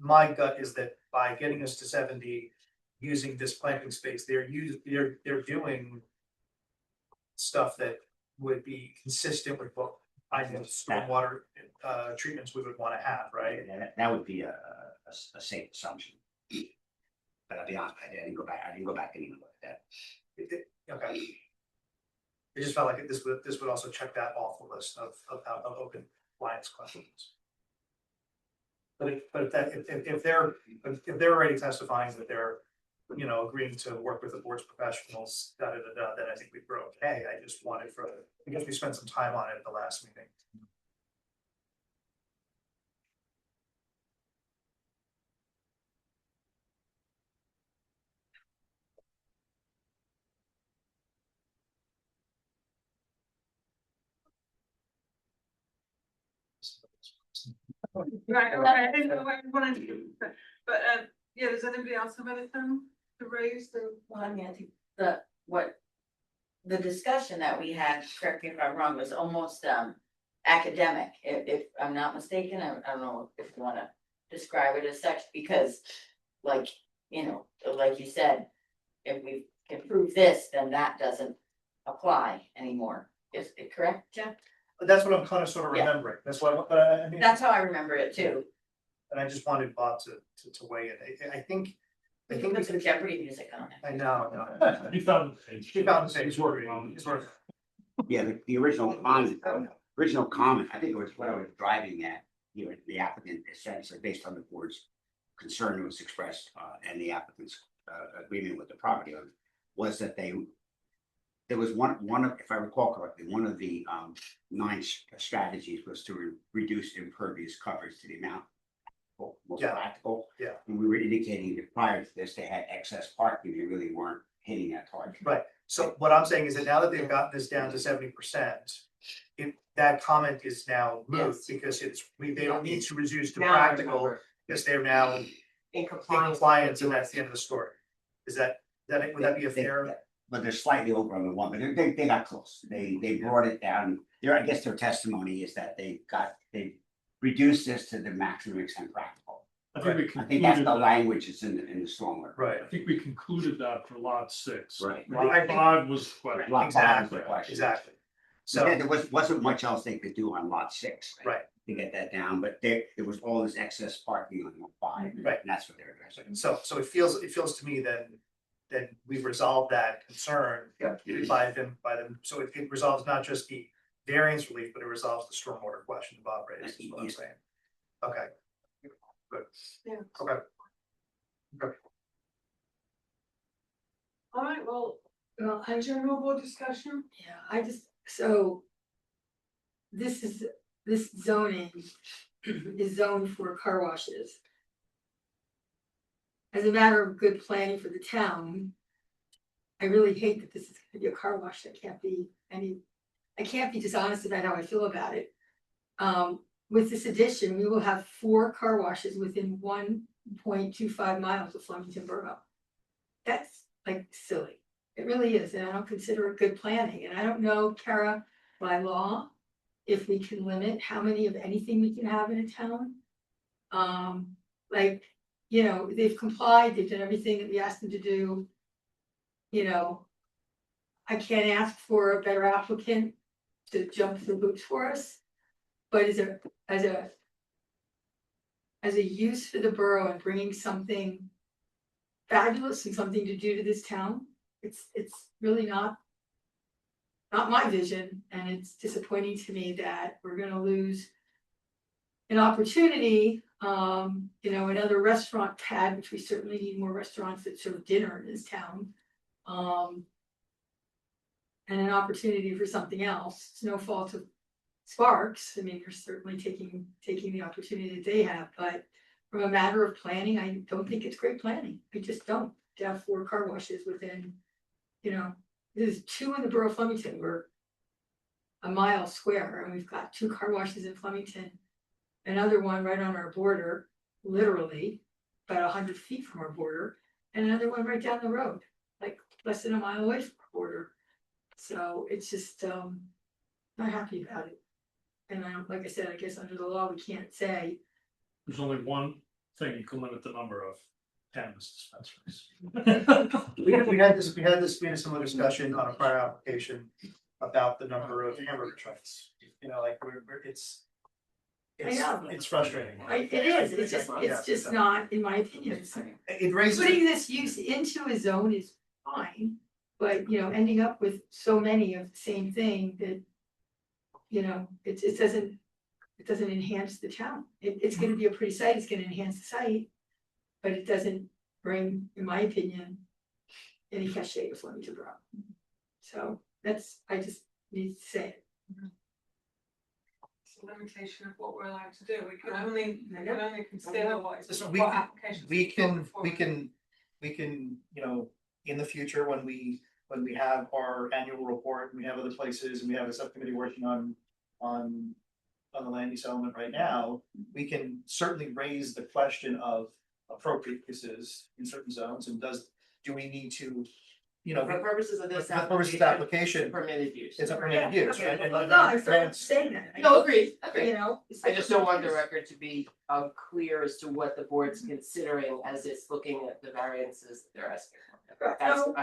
gut is that by getting us to 70, using this planting space, they're doing stuff that would be consistent with what I know stormwater treatments we would want to have, right? That would be a safe assumption. But I'll be honest, I didn't go back and even look at that. Okay. It just felt like this would also check that off the list of open compliance questions. But if they're already testifying that they're, you know, agreeing to work with the board's professionals, then I think we're okay. I just wanted I guess we spent some time on it at the last meeting. Right, okay, I didn't know what you wanted to do, but yeah, does anybody else have anything to raise the? Well, I mean, I think the discussion that we had, correct me if I'm wrong, was almost academic, if I'm not mistaken. I don't know if you wanna describe it as such, because like, you know, like you said, if we can prove this, then that doesn't apply anymore. Is it correct, Jeff? But that's what I'm kind of sort of Yeah. remembering. That's why, but I mean. That's how I remember it too. And I just wanted Bob to weigh in. I think We can put some Jeopardy music on it. I know. He found the page. He found the page. He's working on it. He's working. Yeah, the original comment, I think it was what I was driving at, you know, the applicant essentially based on the board's concern that was expressed, and the applicant's agreement with the property owner, was that there was one of, if I recall correctly, one of the 9 strategies was to reduce impervious coverage to the amount most practical. Yeah. And we were indicating that prior to this, they had excess parking, they really weren't hitting that target. Right. So what I'm saying is that now that they've gotten this down to 70%, that comment is now moot because they don't need to reduce to Now I practical remember. because they're now In in compliance. compliance and that's the end of the story. Would that be a fair? But they're slightly over on the one, but they got close. They brought it down. I guess their testimony is that they reduced this to the maximum extent practical. I think we I think that's concluded the that. language that's in the stormwater. Right. I think we concluded that for lot 6. Right. Lot 5 was the question. Lot 5 was the Exactly, question. exactly. So So, there wasn't much else they could do on lot 6. right, To get that down, but there was all this excess parking on lot 5. Right. And that's what they're addressing. so it feels to me that we've resolved that concern by them, so it resolves not just the variance relief, but it resolves the stormwater question Bob raised, is what I'm saying. Okay. Good. Yeah. Okay. Okay. All right, well, Well, general board discussion? yeah, I just, so. This zoning is zoned for car washes. As a matter of good planning for the town. I really hate that this is gonna be a car wash, I can't be dishonest about how I feel about it. With this addition, we will have 4 car washes within 1.25 miles of Flemington Borough. That's like silly, it really is, and I don't consider it good planning, and I don't know, Kara, by law. If we can limit how many of anything we can have in a town. Like, you know, they've complied, they've done everything that we asked them to do. You know. I can't ask for a better applicant to jump through hoops for us. But as a use for the borough and bringing something fabulous and something to do to this town, it's really not my vision, and it's disappointing to me that we're gonna lose an opportunity, you know, another restaurant pad, which we certainly need more restaurants that serve dinner in this town. And an opportunity for something else. It's no fault of Sparks. I mean, you're certainly taking the opportunity that they have, but from a matter of planning, I don't think it's great planning. I just don't. To have 4 car washes within, you know, there's 2 in the borough of Flemington. We're a mile square, and we've got 2 car washes in Flemington. Another one right on our border, literally about 100 feet from our border, and another one right down the road, like less than a mile away from our border. So it's just not happy about it. And I don't, like I said, I guess under the law, we can't say. There's only one thing you can limit the number of cannabis dispensaries. We had this similar discussion on a prior application about the number of hamburger trucks. You know, like it's frustrating. It is, it's just not, in my opinion, It raises. putting this use into a zone is fine. But, you know, ending up with so many of the same thing that, you know, it doesn't enhance the town. It's gonna be a pretty site, it's gonna enhance the site. But it doesn't bring, in my opinion, any cachet to Flemington Borough. So I just need to say it. It's a limitation of what we're allowed to do. We can only consider what So applications. we can, you know, in the future, when we have our annual report, and we have other places, and we have a subcommittee working on the land use element right now, we can certainly raise the question of appropriate uses in certain zones, and do we need to, you know. For purposes of this For purposes of application, permitted use. it's a permitted use, right? And Well, no, I'm not saying that. No, agreed, agreed. You know. I just don't want the record to be clear as to what the board's considering as it's looking at the variances that they're asking for.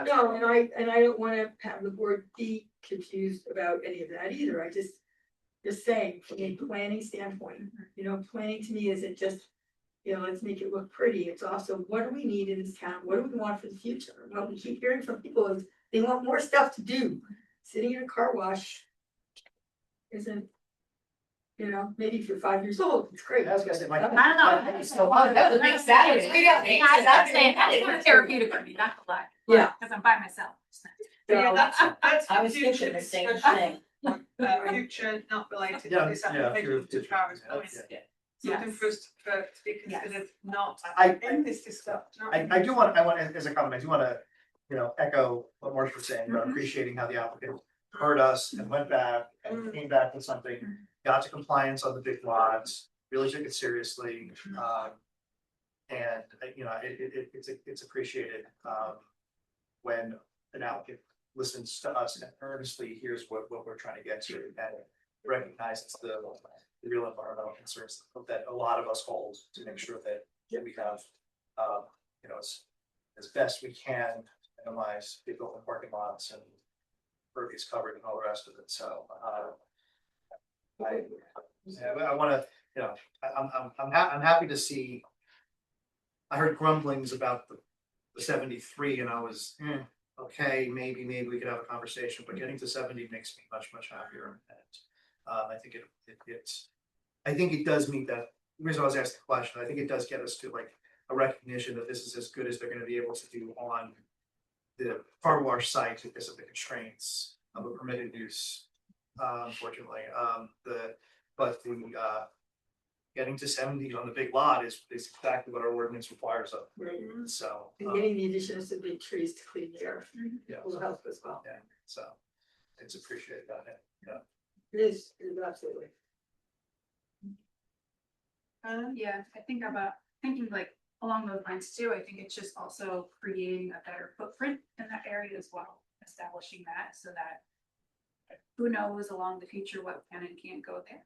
No, and I don't wanna have the board be confused about any of that either, I just saying, from a planning standpoint, you know, planning to me isn't just, you know, let's make it look pretty, it's also, what do we need in this town, what do we want for the future? What we keep hearing from people is, they want more stuff to do, sitting in a car wash isn't, you know, maybe if you're 5 years old, it's great. I was gonna say, I don't know. That was a big Saturday. I'm saying, it's therapeutic for me, not to lie. Yeah. Cause I'm by myself. Yeah, that's I was future thinking the same discussion. thing. Future not related to Yeah, this yeah, application, future, to Travis' point. yeah. Something for us to be considered not I in this discussion. I want, as a comment, I do wanna, you know, echo what Marcia was saying, about appreciating how the applicant heard us and went back and came back with something, got to compliance on the big lots, really took it seriously. And, you know, it's appreciated, when an applicant listens to us and earnestly hears what we're trying to get to, and recognizes the real environmental concerns that a lot of us hold, to make sure that we have, you know, as best we can minimize big open parking lots and impervious coverage and all the rest of it, so, I wanna, you know, I'm happy to see. I heard grumblings about the 73, and I was, okay, maybe we could have a conversation, but getting to 70 makes me much happier. And I think I think it does meet that the reason I was asking the question, I think it does get us to like a recognition that this is as good as they're gonna be able to do on the car wash site because of the constraints of a permitted use. Unfortunately, but the getting to 70 on the big lot is exactly what our ordinance requires of, so. And getting the addition of some big trees to clean the air Yeah, will help as well. yeah, so it's appreciated on it, yeah. It is absolutely. Yeah, I think about thinking like along those lines too. I think it's just also creating a better footprint in that area as well, establishing that so that who knows along the future what can and can't go there.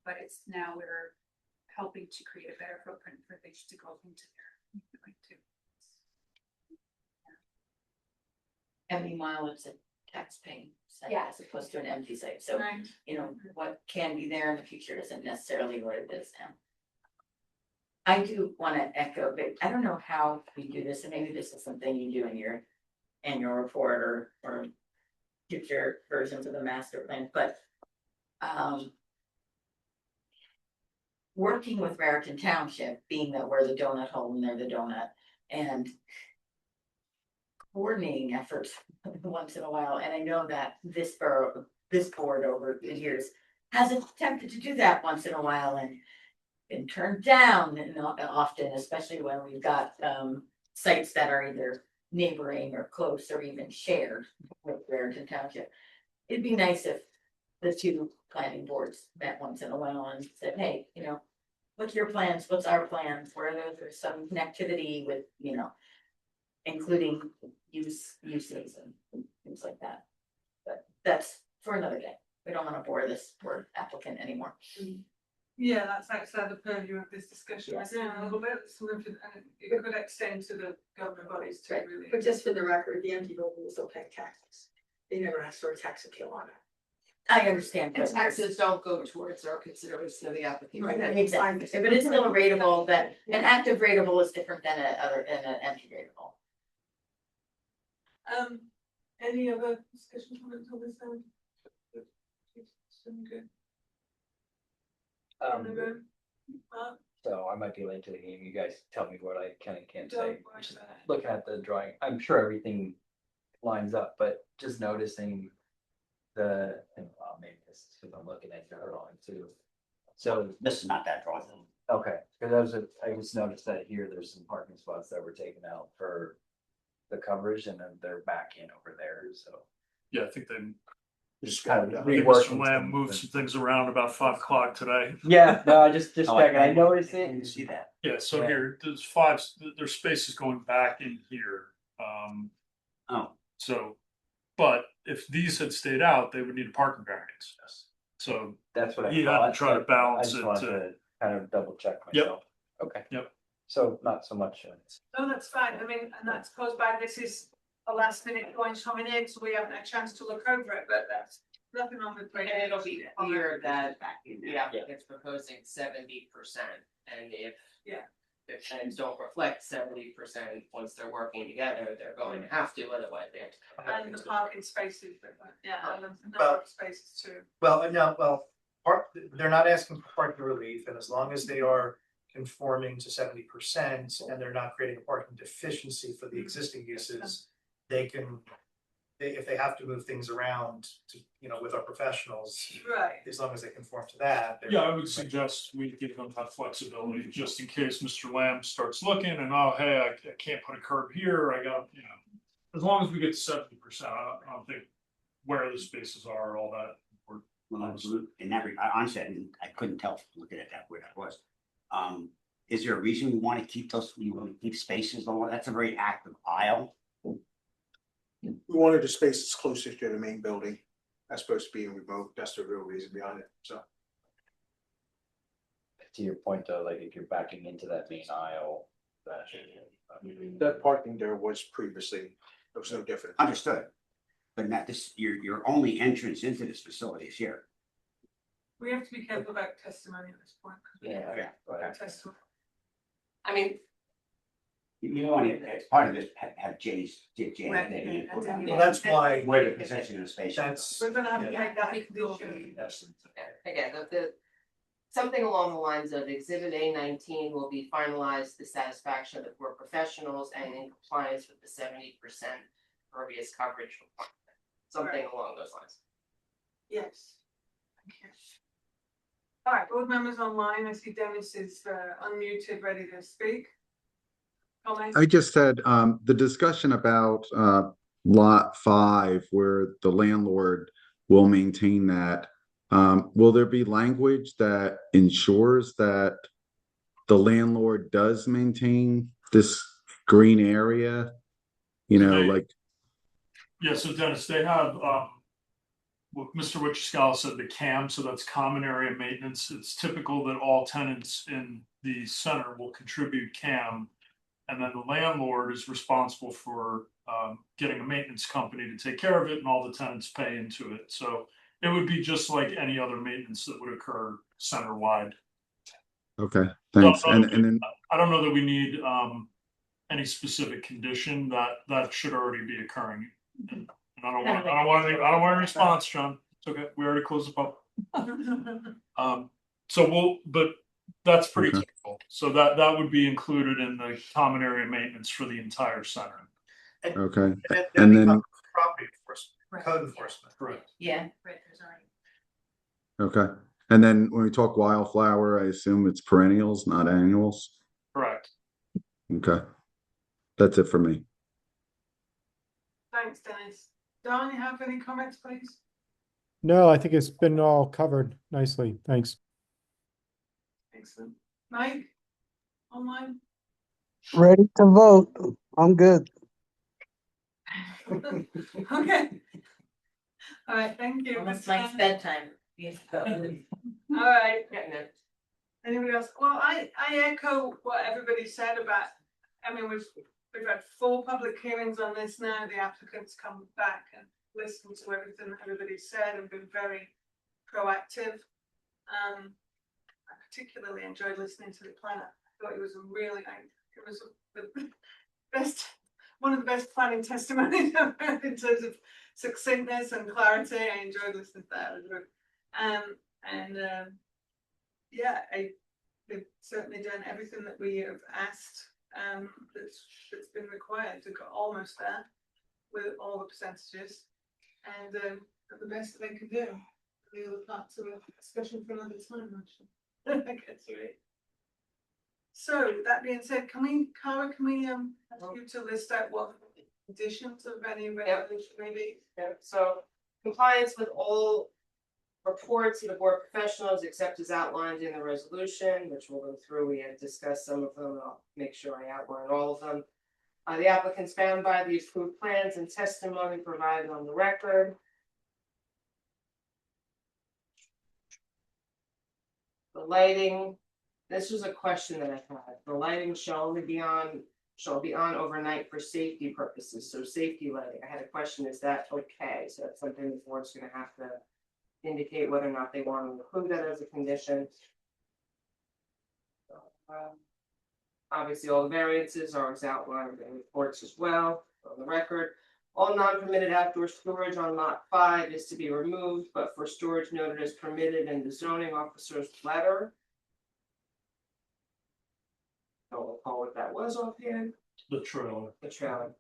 But it's now we're helping to create a better footprint for things to go into there too. And meanwhile, it's a tax-paying site Yeah. as opposed to an empty site, so, Right. you know, what can be there in the future isn't necessarily what it is now. I do wanna echo, but I don't know how we do this, and maybe this is something you do in your annual report or future versions of the master plan, but working with Raritan Township, being that we're the donut hole and they're the donut, and coordinating efforts once in a while, and I know that this board over the years has attempted to do that once in a while and been turned down and not often, especially when we've got sites that are either neighboring or close or even shared with Raritan Township. It'd be nice if the two planning boards met once in a while and said, hey, you know, what's your plans? What's our plans? Where there's some connectivity with, you know, including uses and things like that. But that's for another day. We don't want to bore this poor applicant anymore. Yeah, that's outside the purview of this discussion, Yes. a little bit, and it could extend to the governing bodies too, Right, really. but just for the record, the empty building will still pay taxes. They never asked for a tax appeal on it. I understand. And taxes don't go towards our consideration of the application. Right, exactly, but it's still a rateable, that an active rateable is different than an empty rateable. Any other discussion comments on this then? Good. In the room? Mark? So I might be late to the game. You guys tell me what I can and can't say. Don't worry Just about it. looking at the drawing, I'm sure everything lines up, but just noticing the, and well, maybe this is because I'm looking at your drawing too. So, This is not that drawing. okay, because I just noticed that here, there's some parking spots that were taken out for the coverage and then they're back in over there, so. Yeah, I think they, Just Kind of I think reworking Mr. Lamb some- moved some things around about 5 o'clock today. Yeah, no, I just Oh, checking, I noticed I it. didn't see that. Yeah, so Yeah. here, there's spaces going back in here. Oh, So, but if these had stayed out, they would need a parking variance. So, That's what I You have to thought. try to but balance I just it wanted to- to kind of double check Yep. myself. Okay. Yep. So not so much. No, that's fine, I mean, and that's caused by this is a last minute going coming in, so we haven't had a chance to look over it, but that's nothing wrong with. And it'll be clear that back in the there. applicant's proposing 70%, and if. Yeah. The plans don't reflect 70%, once they're working together, they're going to have to, otherwise they have to. come back And the to- parking spaces, yeah, and the number Well- of spaces too. Well, no, they're not asking for parking relief, and as long as they are conforming to 70% and they're not creating a parking deficiency for the existing uses, they can, if they have to move things around to, you know, with our professionals, Right. as long as they conform to that. they're- Yeah, I would suggest we give them that flexibility, just in case Mr. Lamb starts looking and, oh, hey, I can't put a curb here, I got, you know. As long as we get to 70%, I don't think where the spaces are, all that. Well, in that, honestly, I couldn't tell from looking at that where that was. Is there a reason we want to keep those, we want to keep spaces along? That's a very active aisle. We wanted the spaces closest to the main building, as opposed to being remote, that's the real reason behind it, so. To your point though, like if you're backing into that main aisle, that. That parking there was previously, it was no different. Understood. But not this, your only entrance into this facility is here. We have to be careful about testimony at this point. 'Cause we Yeah, yeah, have okay. testimony. I mean, You know, as part of this, have Jay's, Jay. Right. Well, that's why, Where the possession of the space. that's, We're gonna have to Yeah. make that condition. again, the something along the lines of Exhibit A19 will be finalized to the satisfaction of the board professionals and in compliance with the 70% impervious coverage requirement. Something along those lines. Yes. Okay. All right, board members online, I see Dennis is unmuted, ready to speak. Comment? I just had the discussion about lot 5 where the landlord will maintain that. Will there be language that ensures that the landlord does maintain this green area? You know, like, Yeah, so Dennis, they have, what Mr. Wichiscala said, the CAM, so that's common area maintenance. It's typical that all tenants in the center will contribute CAM. And then the landlord is responsible for getting a maintenance company to take care of it, and all the tenants pay into it. So it would be just like any other maintenance that would occur center-wide. okay, thanks. So, And then I don't know that we need any specific condition that should already be occurring. And I don't want a response, John. It's okay. We already closed the pub. But that's pretty Okay. typical. So that would be included in the common area maintenance for the entire center. okay, And and then then property enforcement, code enforcement. Correct. Yeah. Right, there's already. okay, and then when we talk wildflower, I assume it's perennials, not annuals. Correct. Okay, that's it for me. Thanks, Dennis. Don, you have any comments, please? No, I think it's been all covered nicely. Thanks. Excellent. Mike? Online? Ready to vote. I'm good. Okay. All right, thank you. Almost Mike's bedtime. Yes. All right. Getting it. Anybody else? Well, I echo what everybody said about, I mean, we've had 4 public hearings on this now. The applicants come back and listen to everything that everybody said and been very proactive. I particularly enjoyed listening to the planner. I thought it was it was the best, one of the best planning testimonies I've heard in terms of succinctness and clarity. I enjoyed listening to that. Yeah, they've certainly done everything that we have asked that's been required to go almost there with all the percentages, and the best that they can do. The other parts of a discussion for another time, actually. I guess, right. So that being said, Cara, can we ask you to list out what conditions of any resolution maybe? Yeah, so compliance with all reports of the board professionals except as outlined in the resolution, which we'll go through. We had discussed some of them. I'll make sure I outline all of them. The applicants bound by the approved plans and testimony provided on the record. The lighting, this was a question that I had. The lighting shall be on overnight for safety purposes. So safety lighting. I had a question, is that okay? So that's something the board's gonna have to indicate whether or not they want to include that as a condition. Obviously, all the variances are as outlined in reports as well on the record. All non-permitted outdoor storage on lot 5 is to be removed, but for storage noted as permitted in the zoning officer's letter. Don't recall what that was offhand. The trailer. The trailer.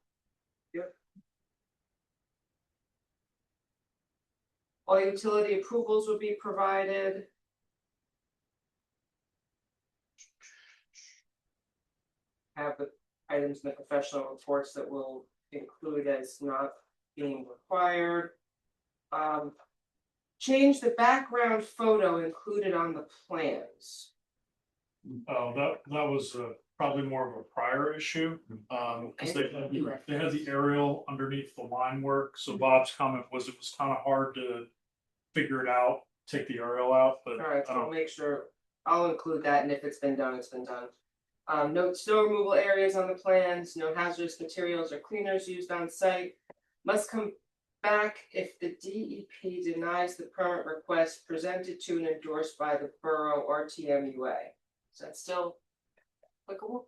Yep. All utility approvals will be provided. Have the items in the professional reports that will include as not being required. Change the background photo included on the plans. Oh, that was probably more of a prior issue, because they had the aerial underneath the line work, so Bob's comment was it was kind of hard to figure it out, take the aerial out, but All right, I so I'll don't, make sure, I'll include that, and if it's been done, it's been done. Note snow removal areas on the plans, no hazardous materials or cleaners used on site. Must come back if the DEP denies the permit request presented to and endorsed by the borough or TMUA. Is that still applicable?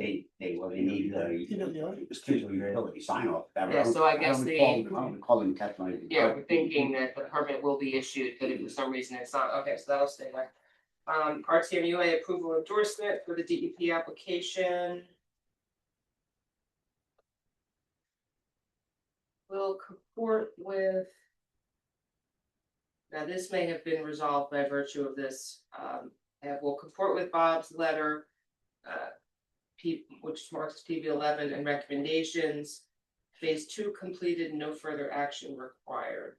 they need it's usually utility sign off. Yeah, so I guess I don't recall them testimony. Yeah, we're thinking that the permit will be issued, but if for some reason it's not, okay, so that'll stay there. RTMUA approval endorsement for the DEP application. Will comport with. Now, this may have been resolved by virtue of this, will comport with Bob's letter. Which marks PB 11 and recommendations. Phase 2 completed, no further action required.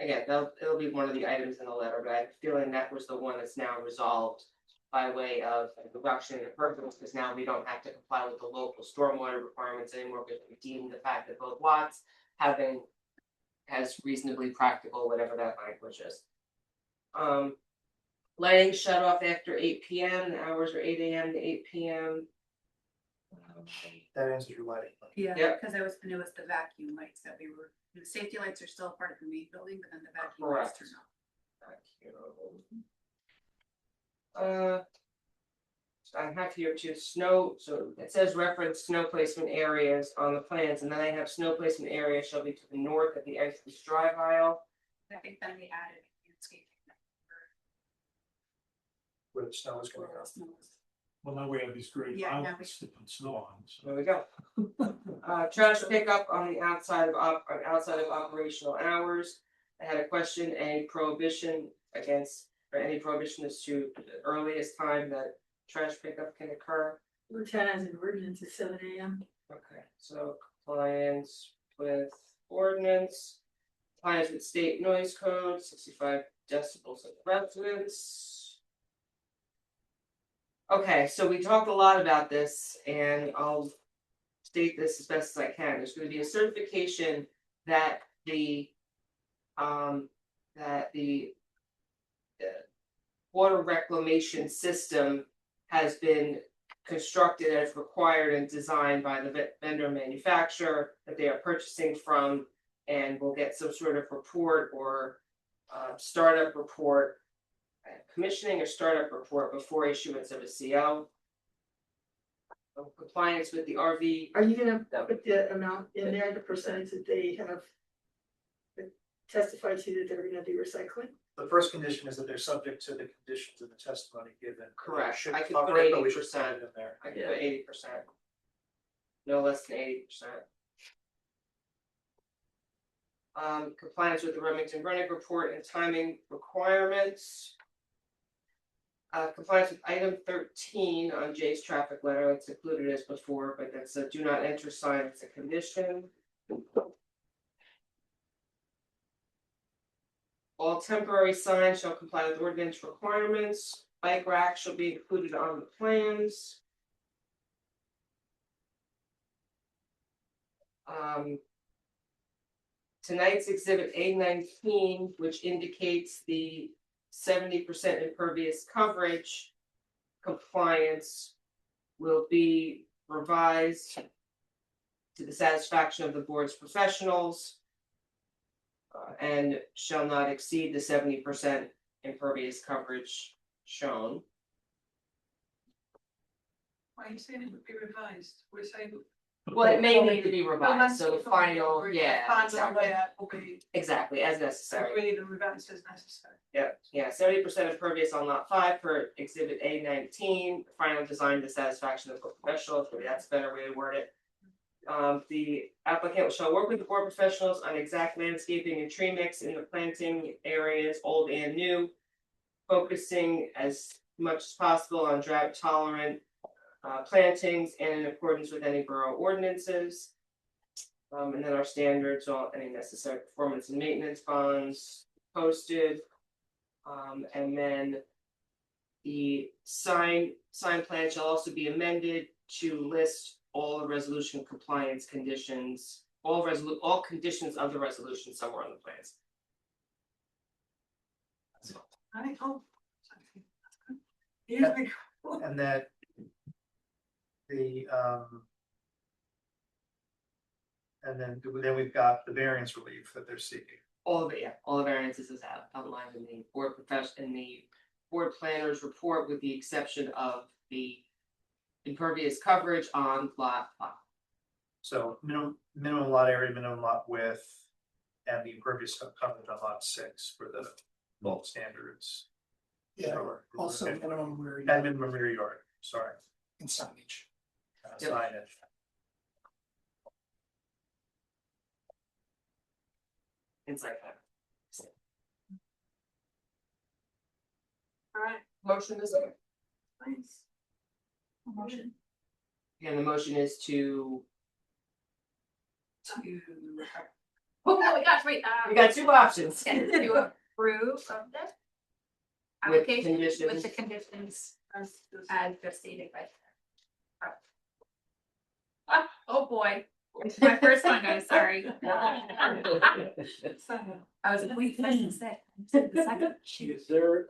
Again, it'll be one of the items in the letter, but I have a feeling that was the one that's now resolved by way of a reduction in impervious, because now we don't have to comply with the local stormwater requirements anymore, because we deem the fact that both lots has reasonably practical, whatever that language is. Lighting shut off after 8 p.m. The hours are 8 a.m. to 8 p.m. That answers your lighting. Yeah, Yep. because it was the vacuum lights that the safety lights are still a part of the main building, but then the vacuum Correct. lights turn off. I have here too snow, so it says reference snow placement areas on the plans, and then I have snow placement area shall be to the north at the edge of this drive aisle. I think then we added landscaping. Where the snow is going on. Well, now we have these great Yeah, now islands to put snow on, so. There we go. Trash pickup on the outside of operational hours. I had a question, any prohibition as to the earliest time that trash pickup can occur. Lieutenant has an ordinance at 7 a.m. Okay, so compliance with ordinance, compliance with state noise code, 65 decibels of residence. Okay, so we talked a lot about this, and I'll state this as best as I can. There's going to be a certification that the water reclamation system has been constructed as required and designed by the vendor manufacturer that they are purchasing from, and we'll get some sort of report or startup report, commissioning or startup report before issuance of a CO. Compliance with the RV. Are you gonna put the amount in there, the percentage that they have testified to that they're gonna do recycling? The first condition is that they're subject to the conditions of the testimony given. Correct. Should I could cover put it, but we should 80%. put it in there. I could put 80%. No less than 80%. Compliance with the Remington Brennick report and timing requirements. Compliance with item 13 on Jay's traffic letter, it's included as before, but that's a do not enter sign, it's a condition. All temporary signs shall comply with ordinance requirements. Bike rack shall be included on the plans. Tonight's exhibit A19, which indicates the 70% impervious coverage compliance, will be revised to the satisfaction of the board's professionals and shall not exceed the 70% impervious coverage shown. Why are you saying it would be revised? We're saying. Well, it may need to be revised, so the final, Final exactly, layout will be exactly, as necessary. agreed and revised as necessary. Yeah, 70% impervious on lot 5 for exhibit A19, final design to satisfaction of the professionals, maybe that's a better way to word it. The applicant shall work with the board professionals on exact landscaping and tree mix in the planting areas, old and new, focusing as much as possible on drought tolerant plantings and in accordance with any borough ordinances. And then our standards on any necessary performance and maintenance bonds posted. And then the sign plan shall also be amended to list all the resolution compliance conditions, all conditions of the resolution somewhere on the plans. And that the and then we've got the variance relief that they're seeking. All of it, yeah, all the variances is outlined in the board planner's report, with the exception of the impervious coverage on lot five. So minimum lot area, minimum lot width, and the impervious coverage on lot 6 for the bulk standards. Yeah, Or- also minimum rear And yard minimum rear yard, sorry. and signage. Signage. Inside that. All right, Motion is there. thanks. Motion. And the motion is to. Oh my gosh, wait, You got two options. to approve of this. With Application with conditions. the conditions as just stated by. Oh, boy, my first one, guys, sorry. I was like, wait, that's the second. Is there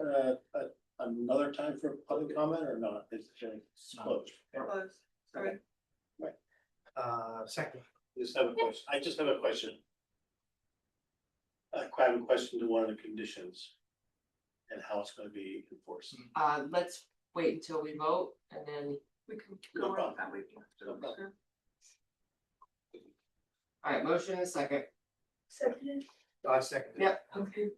another time for public comment or not? Is it closed? Close. Sorry. Second. I just have a question. I have a question to one of the conditions. And how it's gonna be enforced. Let's wait until we vote and then, We can No go on problem. that way. No problem. alright, motion and second. Second. Second. Yep. Okay,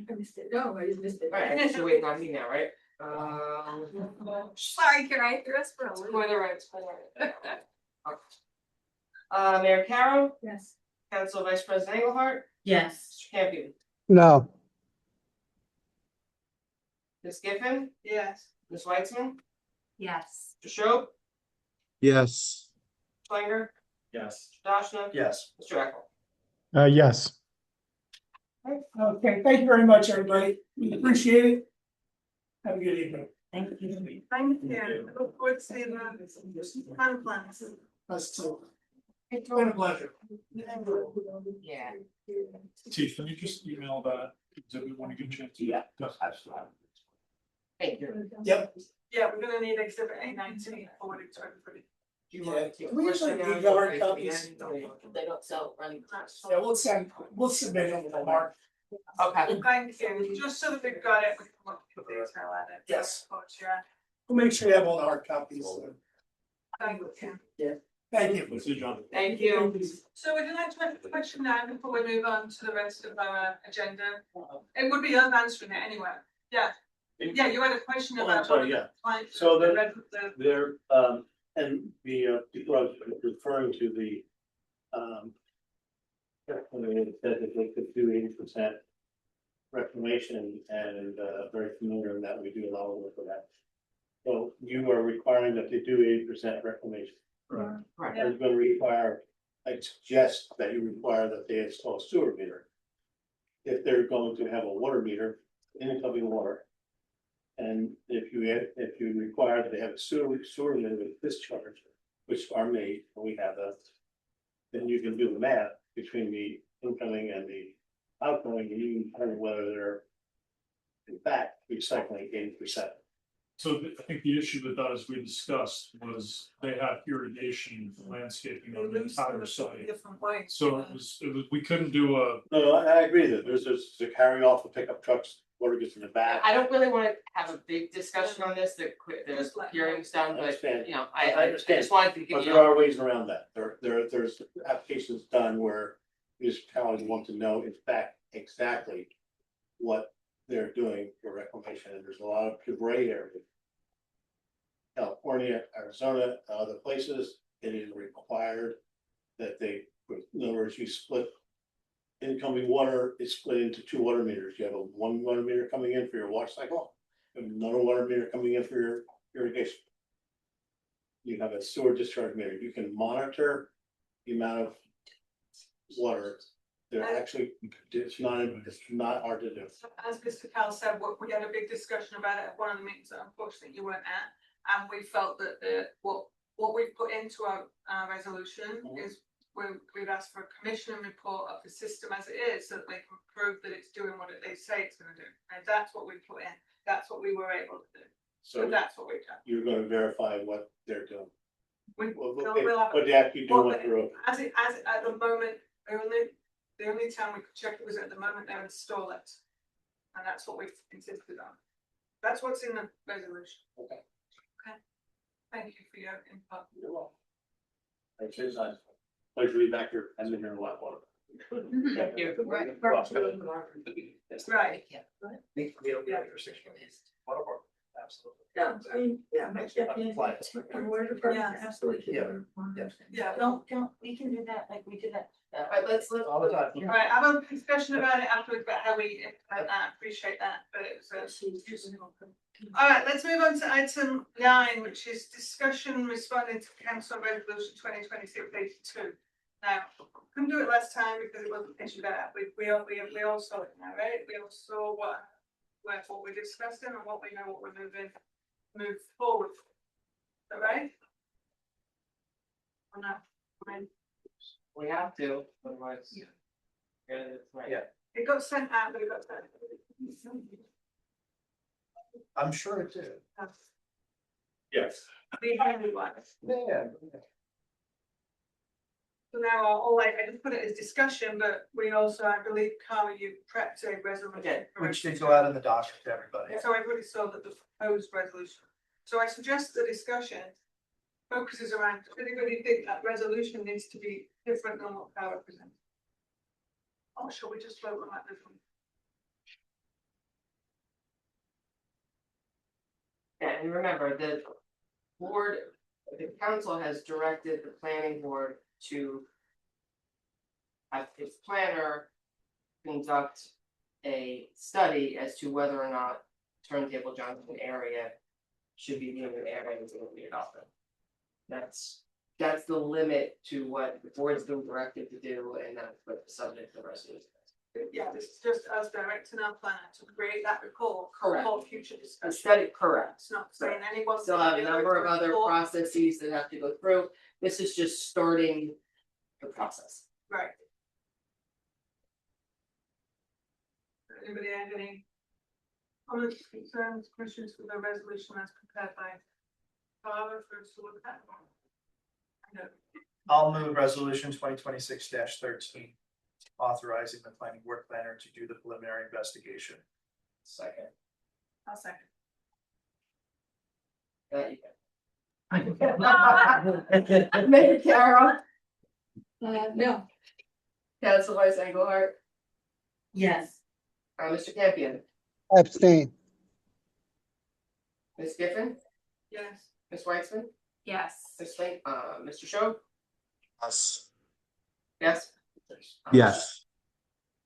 I missed it. No, I just missed it. Alright, I guess you're waiting on me now, right? Sorry, Carrie, I threw us for a loop. For the right, for the right. Mayor Carroll, Yes. Council Vice President Engelhardt, Yes. Mr. Campion, No. Ms. Giffen, Yes. Ms. Weitzman, Yes. Mr. Schob, Yes. Schwenger, Yes. Dashna. Yes. Mr. Eckel. Yes. Okay, thank you very much, everybody. We appreciate it. Have a good evening. Thank you. Thank you. Look forward to seeing the plan plans. Us too. It's been a pleasure. Yeah. Chief, can you just email that exhibit when you get a chance? Yeah, absolutely. Thank you. Yep. Yeah, we're gonna need exhibit A19 forwarded to everybody. Do you want to take a We usually question need now? hard copies. They don't sell running. Yeah, we'll submit it to Mark. Okay, Thank you, just so that we've got it, we can look at the detail at it. Yes. Yeah, We'll make sure you have all the hard copies. thank you. Thank you. See you, John. thank you. So would you like to ask a question now before we move on to the rest of our agenda? It would be us answering it anyway, yeah. Yeah, you had a question Oh, I'm about. sorry, yeah. clients- So the- the- There, and the, people I was referring to the, when it said that they could do 80% reclamation and, very familiar in that we do a lot of work for that. So you are requiring that they do 80% reclamation. Right. Right. Are you gonna require, I suggest that you require that they install a sewer meter. If they're going to have a water meter, incoming water. And if you require that they have a sewer meter with discharge, which are made, and we have that. Then you can do the math between the incoming and the outgoing, and you can determine whether they're. In fact, recycling 80%. So I think the issue with that, as we discussed, was they had irrigation landscaping They on the lose them entire in site. different ways. So it was, we couldn't do a, No, I agree that there's a carry off the pickup trucks, water gets in the back. I don't really wanna have a big discussion on this, the Just let- hearing's done, I but, understand. you know, I I understand. just wanted to give But you. there are ways around that. There's applications done where municipalities want to know in fact exactly what they're doing for reclamation, and there's a lot of gray area. California, Arizona, other places, it is required that they, in other words, you split incoming water is split into 2 water meters. You have a 1 water meter coming in for your wash cycle, and another water meter coming in for your irrigation. You have a sewer discharge meter. You can monitor the amount of water. They're actually, it's not hard to do. As Mr. Cal said, we had a big discussion about it at one of the meetings that unfortunately you weren't at. And we felt that what we've put into our resolution is we've asked for a commission report of the system as it is, so that they can prove that it's doing what they say it's gonna do. And that's what we put in, that's what we were able to do. So that's what we've done. You're gonna verify what they're doing. We'll have. What they actually do Well, what they're. As at the moment, the only time we could check it was at the moment they install it. And that's what we've insisted on. That's what's in the resolution. Okay. Okay. Thank you for your input. You're welcome. Thanks, Susan. Pleasure to be back here. Hasn't been here in a while. Thank you. Right. That's Right. Yeah. Absolutely. Yeah, I mean, yeah, my Fly. yeah, absolutely. Yeah. Don't, we can do that like we did that. Alright, let's, All the time. All right, have a discussion about it afterwards, about how we implement that, appreciate that, but it was all right, let's move on to item 9, which is discussion responding to council resolution 2026-82. Now, couldn't do it last time because it wasn't issued out, we all saw it now, right? We all saw what we're discussing and what we know what we're move forward. All right? Or not? I mean, we have to, otherwise. Yeah, that's right. Yeah. it got sent out, but it got sent. I'm sure it did. Yes. The only one. Yeah. So now all I just put it as discussion, but we also, I believe, Carl, you prepped a resolution. for Which us. did go out in the docket to everybody. So everybody saw that the proposed resolution. So I suggest the discussion focuses around, does anybody think that resolution needs to be different than what Carl presented? Or shall we just vote on that different? Yeah, and remember, the board, the council has directed the planning board to have its planner conduct a study as to whether or not Turntable Junction area should be deemed an area that's going to be adopted. That's the limit to what the board's been directed to do, and that's what the subject of the resolution is. Yeah, this is just us directing our planner to create that report. Correct. For future The discussion. study, correct. It's not saying anyone. Still have a number of other processes that have to go through. This is just starting the process. Right. Anybody have any comments, concerns, questions for the resolution as prepared by Barbara for us to look at? I know. I'll move resolution 2026-13, authorizing the planning board planner to do the preliminary investigation. Second. I'll second. That you can. Mayor Carroll, No. Council Vice Engelhardt, Yes. Mr. Campion, Abstain. Ms. Giffen, Yes. Ms. Weitzman, Yes. Ms. Link, Mr. Show, Yes. yes? Yes.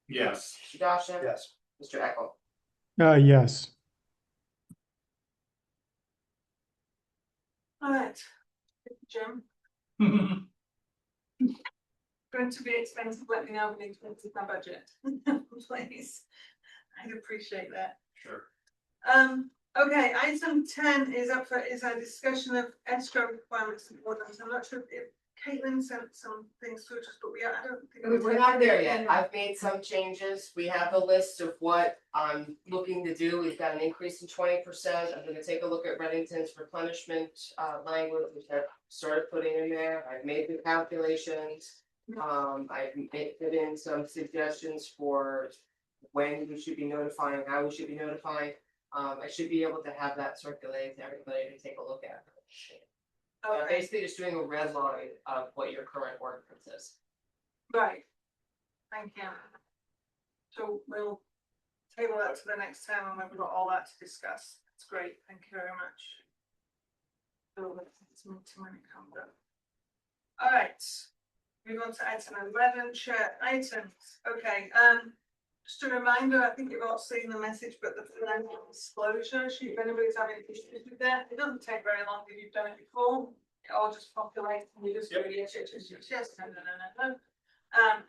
Yes. Mr. Dashna? Yes. Mr. Eckel? Yes. All right. Jim, going to be expensive, let me know when it's expensive my budget, please. I'd appreciate that. Sure. Okay, item 10 is up for, is a discussion of escrow requirements and ordinance. I'm not sure if Caitlin sent some things to us, but I don't think. We're not there yet. I've made some changes. We have a list of what I'm looking to do. We've got an increase in 20%. I'm gonna take a look at Reddington's replenishment language, which I've started putting in there. I've made the calculations. I've put in some suggestions for when we should be notifying, how we should be notifying. I should be able to have that circulated to everybody to take a look at. Okay, Basically just doing a red line of what your current ordinance is. right. Thank you. So we'll table that to the next time when we've got all that to discuss. That's great. Thank you very much. So let's move to when it comes up. All right. Move on to item 11, chair items. Okay, just a reminder, I think you've all seen the message, but the financial disclosure sheet, if anybody's having issues with that, it doesn't take very long if you've done it before. It all just populates and you just go yes, no.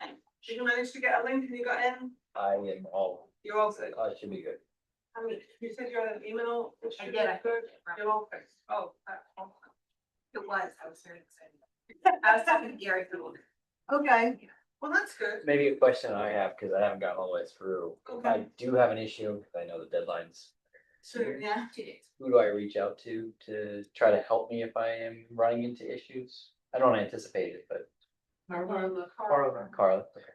And did you manage to get a link and you got in? I am all, You're all good. it should be good. I mean, you said you had an email. I did, I Good. You're all fixed. Oh. It was, I was very excited. I was talking to Gary for a little bit. Okay, well, that's good. Maybe a question I have, because I haven't gotten all the way through. If I Okay. do have an issue, because I know the deadline's, So, yeah. 2 days. who do I reach out to try to help me if I am running into issues? I don't anticipate it, but Carla. Carla, okay.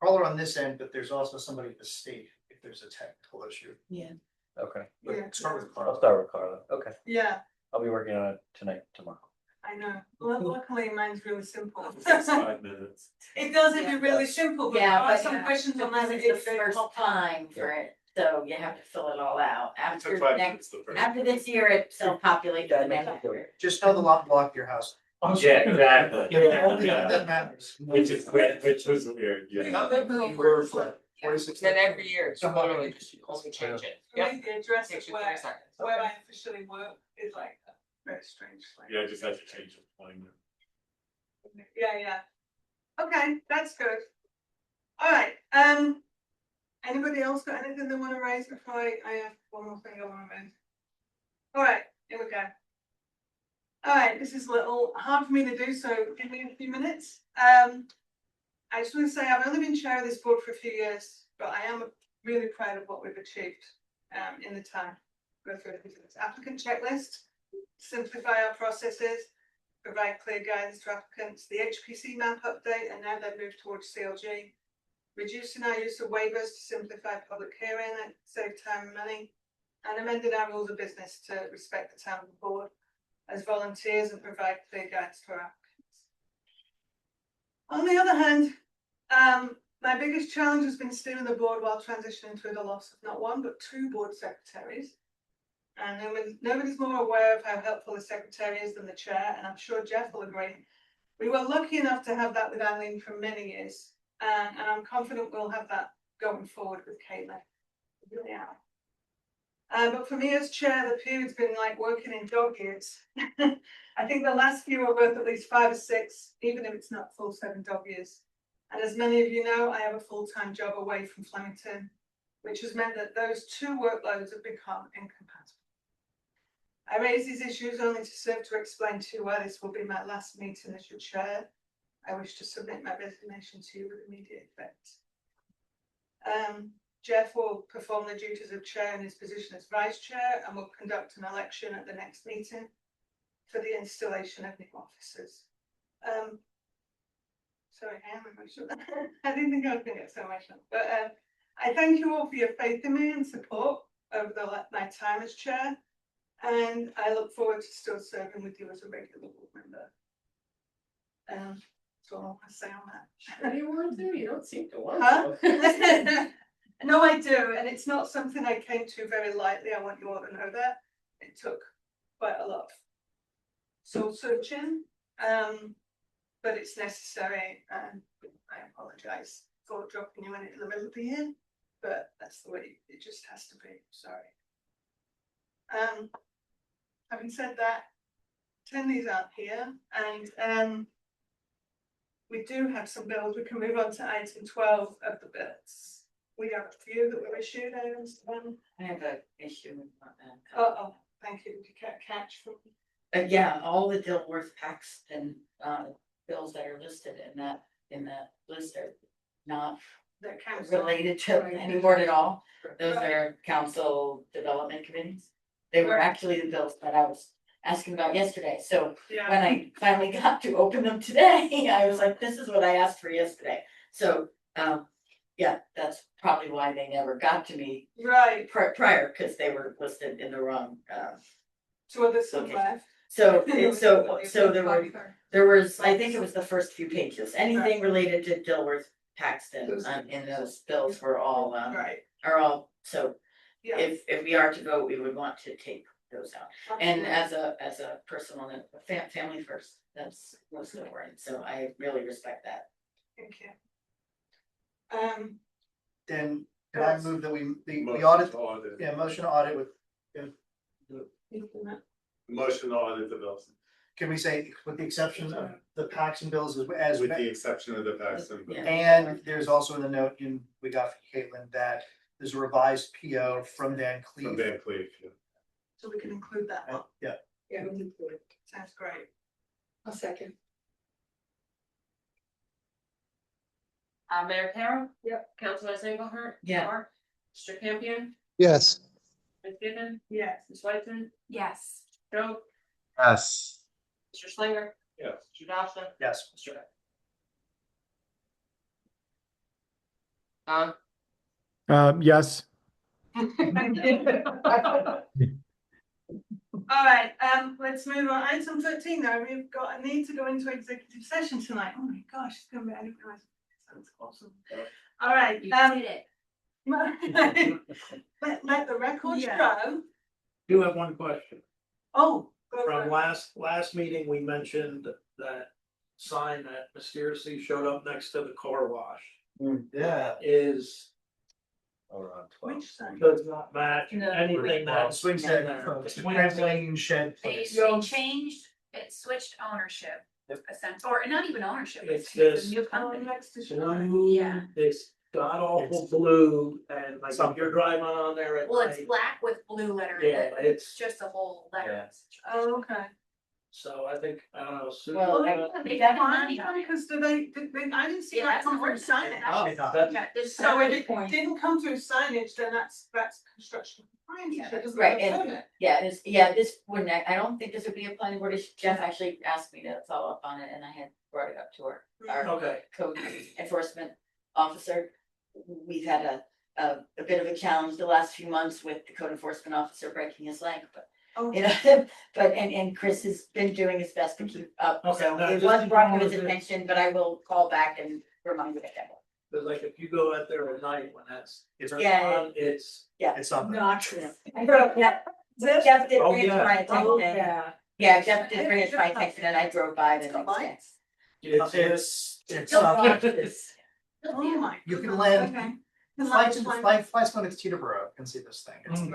Carla on this end, but there's also somebody at the state if there's a technical issue. Yeah. Okay, But Yeah. start with I'll Carla. start with Carla, okay. Yeah, I'll be working on it tonight, tomorrow. I know, luckily mine's really simple. 5 minutes. It does, it'd be really simple, but there Yeah, are but some questions on that. This that is the it- first time for it, so you have to fill it all out It after took 5 next, minutes the first. after this year, it self-populates the next year. Just know the lot block your house. Yeah, exactly. Yeah, only that matters. Which was weird, yeah. Then every year, it's literally just only change it. For me, the address Takes of you where, 30 seconds. where I officially work is like a very strange place. Yeah, I just had to change the plane. Yeah. Okay, that's good. All right, anybody else got anything they wanna raise before I have one more thing I wanna raise? All right, here we go. All right, this is a little hard for me to do, so give me a few minutes. I just want to say I've only been chair of this board for a few years, but I am really proud of what we've achieved in the time. Go through this applicant checklist, simplify our processes, provide clear guidance to applicants, the HPC map update, and now they've moved towards CLG, reducing our use of waivers to simplify public hearing and save time and money, and amended our rules of business to respect the town board as volunteers and provide clear guidance to our applicants. On the other hand, my biggest challenge has been steering the board while transitioning through the loss of not one but 2 board secretaries. And nobody's more aware of how helpful the secretary is than the chair, and I'm sure Jeff will agree. We were lucky enough to have that with Eileen for many years, and I'm confident we'll have that going forward with Caitlin. We really are. But for me as chair, the period's been like working in dog years. I think the last few are worth at least 5 or 6, even if it's not full 7 dog years. And as many of you know, I have a full-time job away from Flemington, which has meant that those 2 workloads have become incompatible. I raise these issues only to serve to explain to you why this will be my last meeting as your chair. I wish to submit my resignation to you with immediate effect. Jeff will perform the duties of chair in his position as vice chair and will conduct an election at the next meeting for the installation of new officers. Sorry, I am emotional. I didn't think I was going to get so emotional, but I thank you all for your faith in me and support over my time as chair, and I look forward to still serving with you as a regular board member. That's all I want to say on that. Do you want to? You don't seem to want Huh? to. No, I do, and it's not something I came to very lightly. I want you all to know that. It took quite a lot of soul searching, but it's necessary, and I apologize for dropping you in it in the middle of the year, but that's the way it just has to be. Sorry. Having said that, attendees aren't here, and we do have some bills. We can move on to item 12 of the bills. We have a few that were issued. I have an issue with that. Oh, thank you. Did you catch from? Yeah, all the Dilworth Paxton bills that are listed in that list are not That council. related to any board at all. Those are council development committees. They were actually the bills that I was asking about yesterday, so Yeah. when I finally got to open them today, I was like, this is what I asked for yesterday. So, yeah, that's probably why they never got to me Right. prior, because they were listed in the wrong, 2 others Okay. left. so there was, I think it was the first few pages, anything related to Dilworth Paxton, in those bills were all, Right. are all, so Yeah. if we are to vote, we would want to take those out. And as a personal note, family first, that's most important, so I really respect that. Thank you. Then can I move that we Motion audit, to audit. yeah, motion to audit with, Motion to audit the bills, can we say with the exception of the Paxton bills as with the exception of the Paxton. bill. Yeah. and there's also in the note we got from Caitlin that there's a revised PO from Van From Cleve. Van Cleve, yeah. So we can include that one. Yeah, Yeah, we need to. Sounds great. A second. Mayor Carroll? Yep. Councilor Engelhardt? Yeah. Mark? Mr. Campion? Yes. Ms. Gibbon? Yes. Ms. Whiteman? Yes. Joe? Yes. Mr. Slinger? Yes. Mr. Dawson? yes. Mr. Don? Yes. Thank you. All right, let's move on. Item 13 now, we've got a need to go into executive session tonight. Oh my gosh, it's gonna be, I didn't realize. Sounds awesome. All right, You did it. let the record Yeah. show. Do have one question. Oh. go for From it. last meeting, we mentioned that sign that mysteriously showed up next to the car wash Yeah. is, Which side? does not match No. anything that's Swing in set, there. translating shed. They place. changed, it switched ownership, Yep. essentially, or not even ownership, It's it's this a new Oh, company. next to Shine. Blue, Yeah. this god awful blue, and like if Something. you're driving on there at Well, it's night, black with blue lettering, Yeah, but it's- it's just a whole letter. Oh, okay. so I think, I don't know. Sue- Well, They got money. Because did they, I didn't see Yeah, that that's come not through where it's at. signage. Oh, Yeah, this So if Good it point. didn't come through signage, then that's construction compliance. Yeah, It doesn't Right, have a and permit. this wouldn't, I don't think this would be a planning board issue. Jeff actually asked me to follow up on it and I had brought it up to our Okay, code enforcement officer. We've had a bit of a challenge the last few months with the code enforcement officer breaking his leg, but Oh. you know, but and Chris has been doing his best to keep up. Okay, So no, it just was brought to his as long as it- attention, but I will call back and remind you again. cause like if you go out there at night when that's. It's- on, it's. It's on there. Not true. I drove, yeah, Jeff did Oh, bring it to yeah. my attention. Yeah. Yeah, Jeff did bring it to my attention and I drove by the It's got next day. lights. It's, Oh my. you can goodness, land- okay. flights going to Teterboro can see this thing. It's-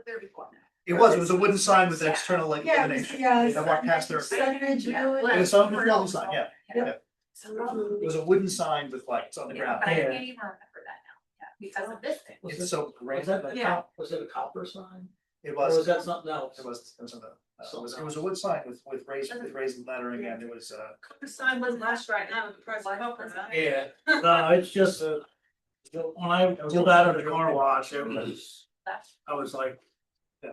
There before. It was a wooden sign with an external like Yeah, illumination. yeah. I walked past there. Sunridge Village. It was a building sign, yeah. Yeah. It was a wooden sign with lights on the Yeah, ground. but I Yeah. can't even remember that now, yeah, because of this thing. It's so great. Was that the Yeah. was it a copper sign? It Or was was. that something else? It was something. It was a wood sign with raised lettering and it was The sign wouldn't last right now with the price of copper, huh? Yeah, no, it's just when I pulled out of the car wash, it was, I was like, yeah,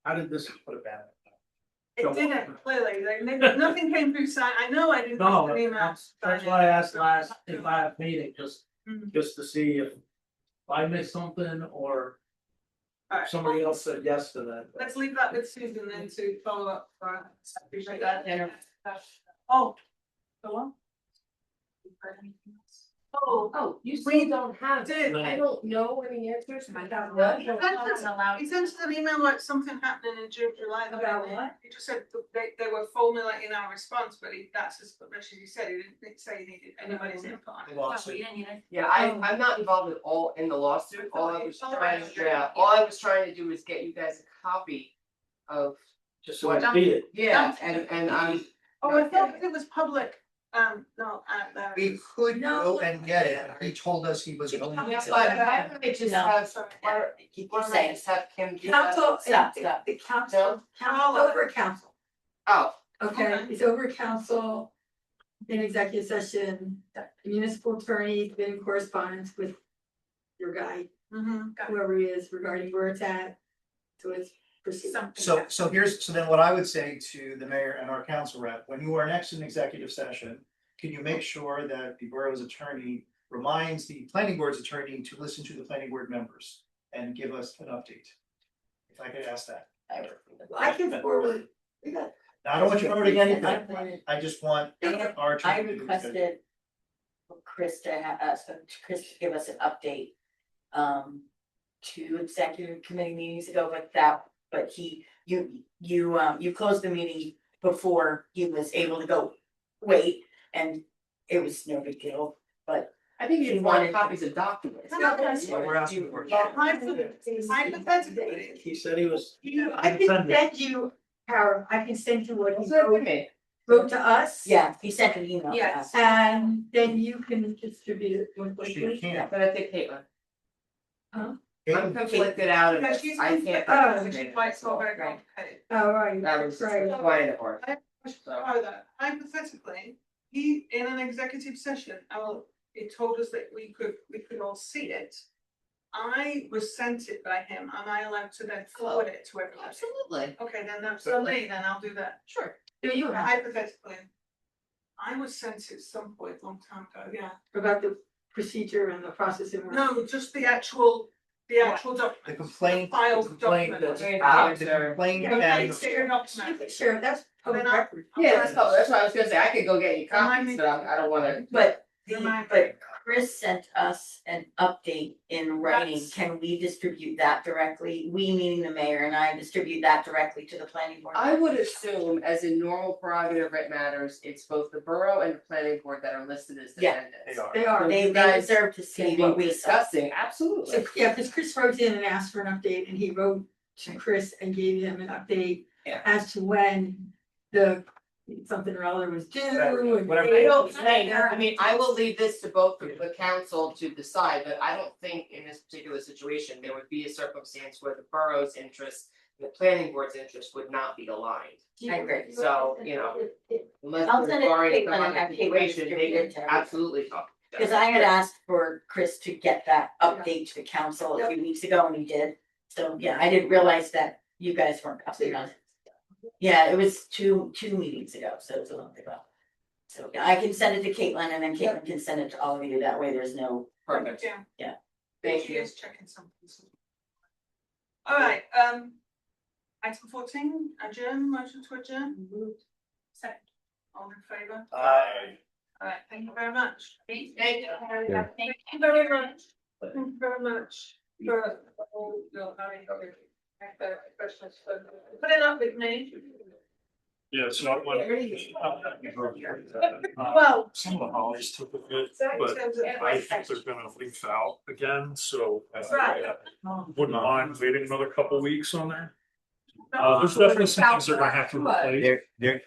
how did this put it back? It didn't, clearly, nothing came through sign, I know I didn't. No, put an email. that's why I asked last meeting, Mhm. just to see if I missed something or Alright, somebody else said yes to that. let's leave that with Susan then to follow up, right, I appreciate that. Oh, go on. Oh, you We still don't have, did. I don't know any answers. I don't No, know. he sent us an email like something happening in June, July. About what? He just said they were formulating our response, but that's as much as he said, he didn't say he needed anybody's input on it. Oh, we didn't need it. Yeah, I'm not involved at all in the lawsuit, all I was trying to figure out, all I was trying to do is get you guys a copy of, Just so I see it. yeah, and I'm. Oh, I thought it was public, no, there. we could go and get it. He told us he was going. Yeah, but why don't we just No. have, Keep why don't I saying, just have Kim do that? Council, Stop. the council, over council, Oh, okay, Okay. it's over council. In executive session, the municipal attorney been in correspondence with your guy, Mhm. whoever he is regarding where it's at. So it's proceed. Something. So then what I would say to the mayor and our council rep, when you are next in executive session, can you make sure that the borough's attorney reminds the planning board's attorney to listen to the planning board members and give us an update? If I could ask that. I can forward, we got. Now, I don't want you forwarding anything. I I just want our I attorney to do his good. requested for Chris to Chris to give us an update. Two executive committee meetings ago, but you closed the meeting before he was able to go wait, and it was no big deal, but. I think you He just want wanted- copies of documents. That's what we're asking for. Hypothetically, He said he was. I can send you, Howard, I can send you what he So, wrote, me. wrote to us. Yeah, he sent an email to Yes. us. And then you can distribute it. with what She you- can't. But I think Caitlin. Huh? I'm conflicted out of because it, she's. I can't. She's quite so very Right. complicated. Oh, right, That was right. quite a horse. Hypothetically, he, in an executive session, it told us that we could all see it. I was sent it by him, am I allowed to then forward it to everyone? Absolutely. Okay, then that's for me, then I'll do that. Sure. Do you have Hypothetically. I was sent it some point, long time ago, yeah. about the procedure and the process and. No, just the actual the actual document. The complaint, Filed complaint, document. the complaint Yeah, and. it's your document. Sure, that's public Then I- record. Yeah, that's what I was gonna say, I could go get you Remind copies, me. but I don't wanna. But Remind but Chris sent us an update in writing, That's- can we distribute that directly? We, meaning the mayor and I, distribute that directly to the planning board? I would assume, as in normal prerogative right matters, it's both the borough and the planning board that are listed as Yeah, defendants. They are. They are. So They you guys deserve to can see be what we saw. discussing, absolutely. So, yeah, because Chris wrote in and asked for an update, and he wrote to Chris and gave him an update Yeah. as to when the something or other was due and. Whatever. I don't think, I mean, I will leave this to both of the council to decide, but I don't think in this particular situation, there would be a circumstance where the borough's interest, and the planning board's interest would not be aligned. I agree. So, you know, unless I'll there's send it to already Caitlin and some have other Caitlin situation, distribute they it can to everyone. absolutely talk. to Cause them. I had asked for Chris to get that update to the council a few weeks ago and he did. So, yeah, I didn't realize that you guys weren't updated on it. Yeah, it was two meetings ago, so it was a month ago. So yeah, I can send it to Caitlin and then Caitlin can send it to all of you, that way there's no. Perfect, Yeah. thank She you. is checking something. All right, item 14, adjourn, motion to adjourn. Second, all in favour? Aye. All right, thank you very much. Thank you. Thank you very much. Thank you very much for all your questions. Put it up with me. Yeah, so I went. Well- Some of the hollies took a bit, but I think they're gonna leaf out again, so. Right. Wouldn't mind waiting another couple weeks on that. There's definitely some things they're gonna have to replace. They're